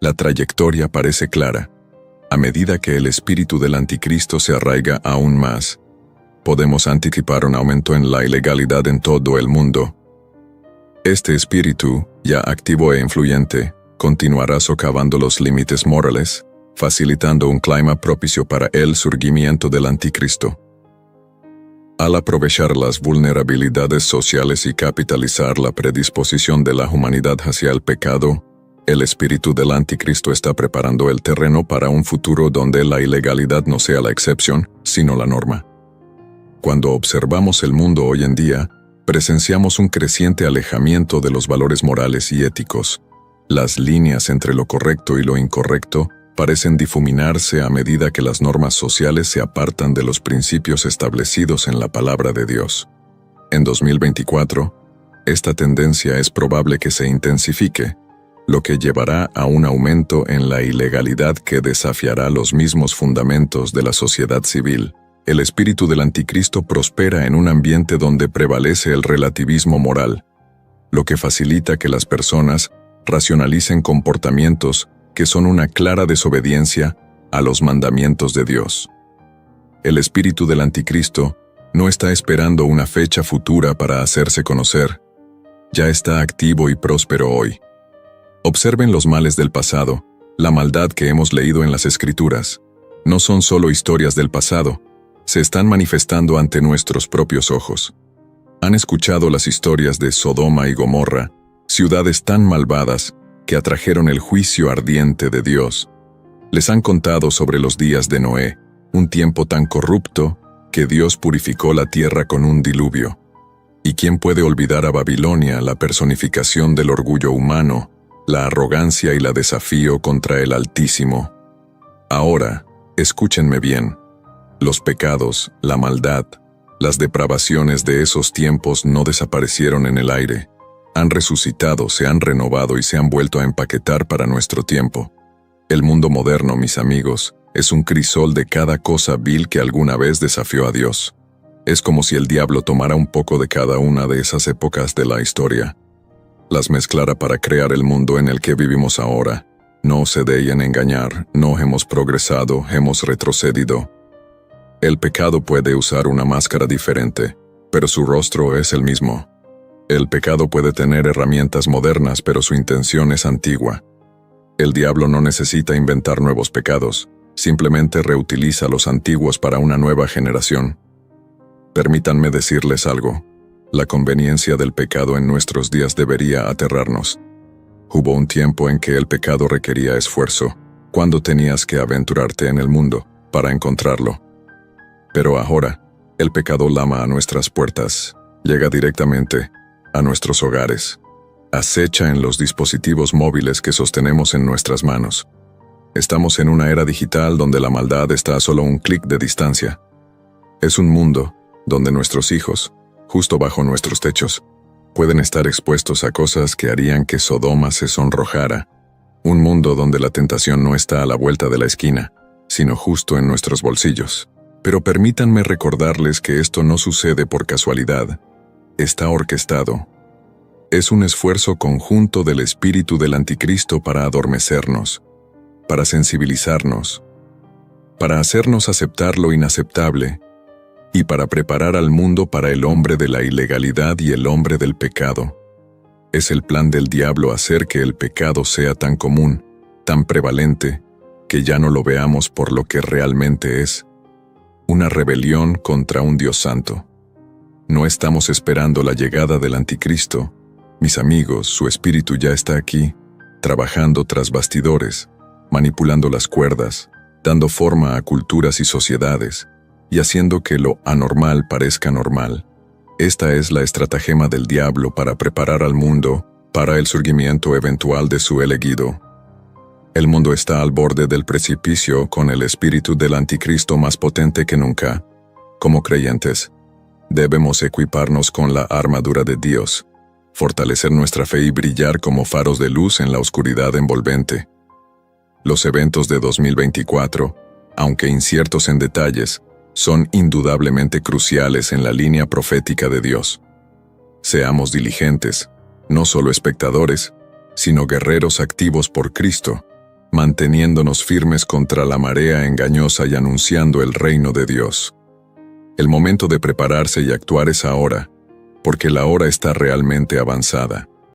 la trayectoria parece clara. A medida que el espíritu del anticristo se arraiga aún más, podemos anticipar un aumento en la ilegalidad en todo el mundo. Este espíritu, ya activo e influyente, continuará socavando los límites morales, facilitando un clima propicio para el surgimiento del anticristo. Al aprovechar las vulnerabilidades sociales y capitalizar la predisposición de la humanidad hacia el pecado, el espíritu del anticristo está preparando el terreno para un futuro donde la ilegalidad no sea la excepción, sino la norma. Cuando observamos el mundo hoy en día, presenciamos un creciente alejamiento de los valores morales y éticos. Las líneas entre lo correcto y lo incorrecto parecen difuminarse a medida que las normas sociales se apartan de los principios establecidos en la palabra de Dios. En 2024, esta tendencia es probable que se intensifique, lo que llevará a un aumento en la ilegalidad que desafiará los mismos fundamentos de la sociedad civil. El espíritu del anticristo prospera en un ambiente donde prevalece el relativismo moral, lo que facilita que las personas racionalicen comportamientos que son una clara desobediencia a los mandamientos de Dios. El espíritu del anticristo no está esperando una fecha futura para hacerse conocer. Ya está activo y próspero hoy. Observen los males del pasado, la maldad que hemos leído en las Escrituras. No son solo historias del pasado, se están manifestando ante nuestros propios ojos. Han escuchado las historias de Sodoma y Gomorra, ciudades tan malvadas que atrajeron el juicio ardiente de Dios. Les han contado sobre los días de Noé, un tiempo tan corrupto que Dios purificó la tierra con un diluvio. ¿Y quién puede olvidar a Babilonia, la personificación del orgullo humano, la arrogancia y la desafío contra el Altísimo? Ahora, escúchenme bien. Los pecados, la maldad, las depravaciones de esos tiempos no desaparecieron en el aire. Han resucitado, se han renovado y se han vuelto a empaquetar para nuestro tiempo. El mundo moderno, mis amigos, es un crisol de cada cosa vil que alguna vez desafió a Dios. Es como si el diablo tomara un poco de cada una de esas épocas de la historia, las mezclara para crear el mundo en el que vivimos ahora. No se dejen engañar, no hemos progresado, hemos retrocedido. El pecado puede usar una máscara diferente, pero su rostro es el mismo. El pecado puede tener herramientas modernas, pero su intención es antigua. El diablo no necesita inventar nuevos pecados, simplemente reutiliza los antiguos para una nueva generación. Permítanme decirles algo. La conveniencia del pecado en nuestros días debería aterrarnos. Hubo un tiempo en que el pecado requería esfuerzo, cuando tenías que aventurarte en el mundo para encontrarlo. Pero ahora, el pecado lama a nuestras puertas, llega directamente a nuestros hogares. Acecha en los dispositivos móviles que sostenemos en nuestras manos. Estamos en una era digital donde la maldad está a solo un clic de distancia. Es un mundo donde nuestros hijos, justo bajo nuestros techos, pueden estar expuestos a cosas que harían que Sodoma se sonrojara. Un mundo donde la tentación no está a la vuelta de la esquina, sino justo en nuestros bolsillos. Pero permítanme recordarles que esto no sucede por casualidad. Está orquestado. Es un esfuerzo conjunto del espíritu del anticristo para adormecernos, para sensibilizarnos, para hacernos aceptar lo inaceptable y para preparar al mundo para el hombre de la ilegalidad y el hombre del pecado. Es el plan del diablo hacer que el pecado sea tan común, tan prevalente, que ya no lo veamos por lo que realmente es: una rebelión contra un Dios santo. No estamos esperando la llegada del anticristo. Mis amigos, su espíritu ya está aquí, trabajando tras bastidores, manipulando las cuerdas, dando forma a culturas y sociedades, y haciendo que lo anormal parezca normal. Esta es la estratagema del diablo para preparar al mundo para el surgimiento eventual de su elegido. El mundo está al borde del precipicio con el espíritu del anticristo más potente que nunca. Como creyentes, debemos equiparnos con la armadura de Dios, fortalecer nuestra fe y brillar como faros de luz en la oscuridad envolvente. Los eventos de 2024, aunque inciertos en detalles, son indudablemente cruciales en la línea profética de Dios. Seamos diligentes, no solo espectadores, sino guerreros activos por Cristo, manteniéndonos firmes contra la marea engañosa y anunciando el reino de Dios. El momento de prepararse y actuar es ahora, porque la hora está realmente avanzada.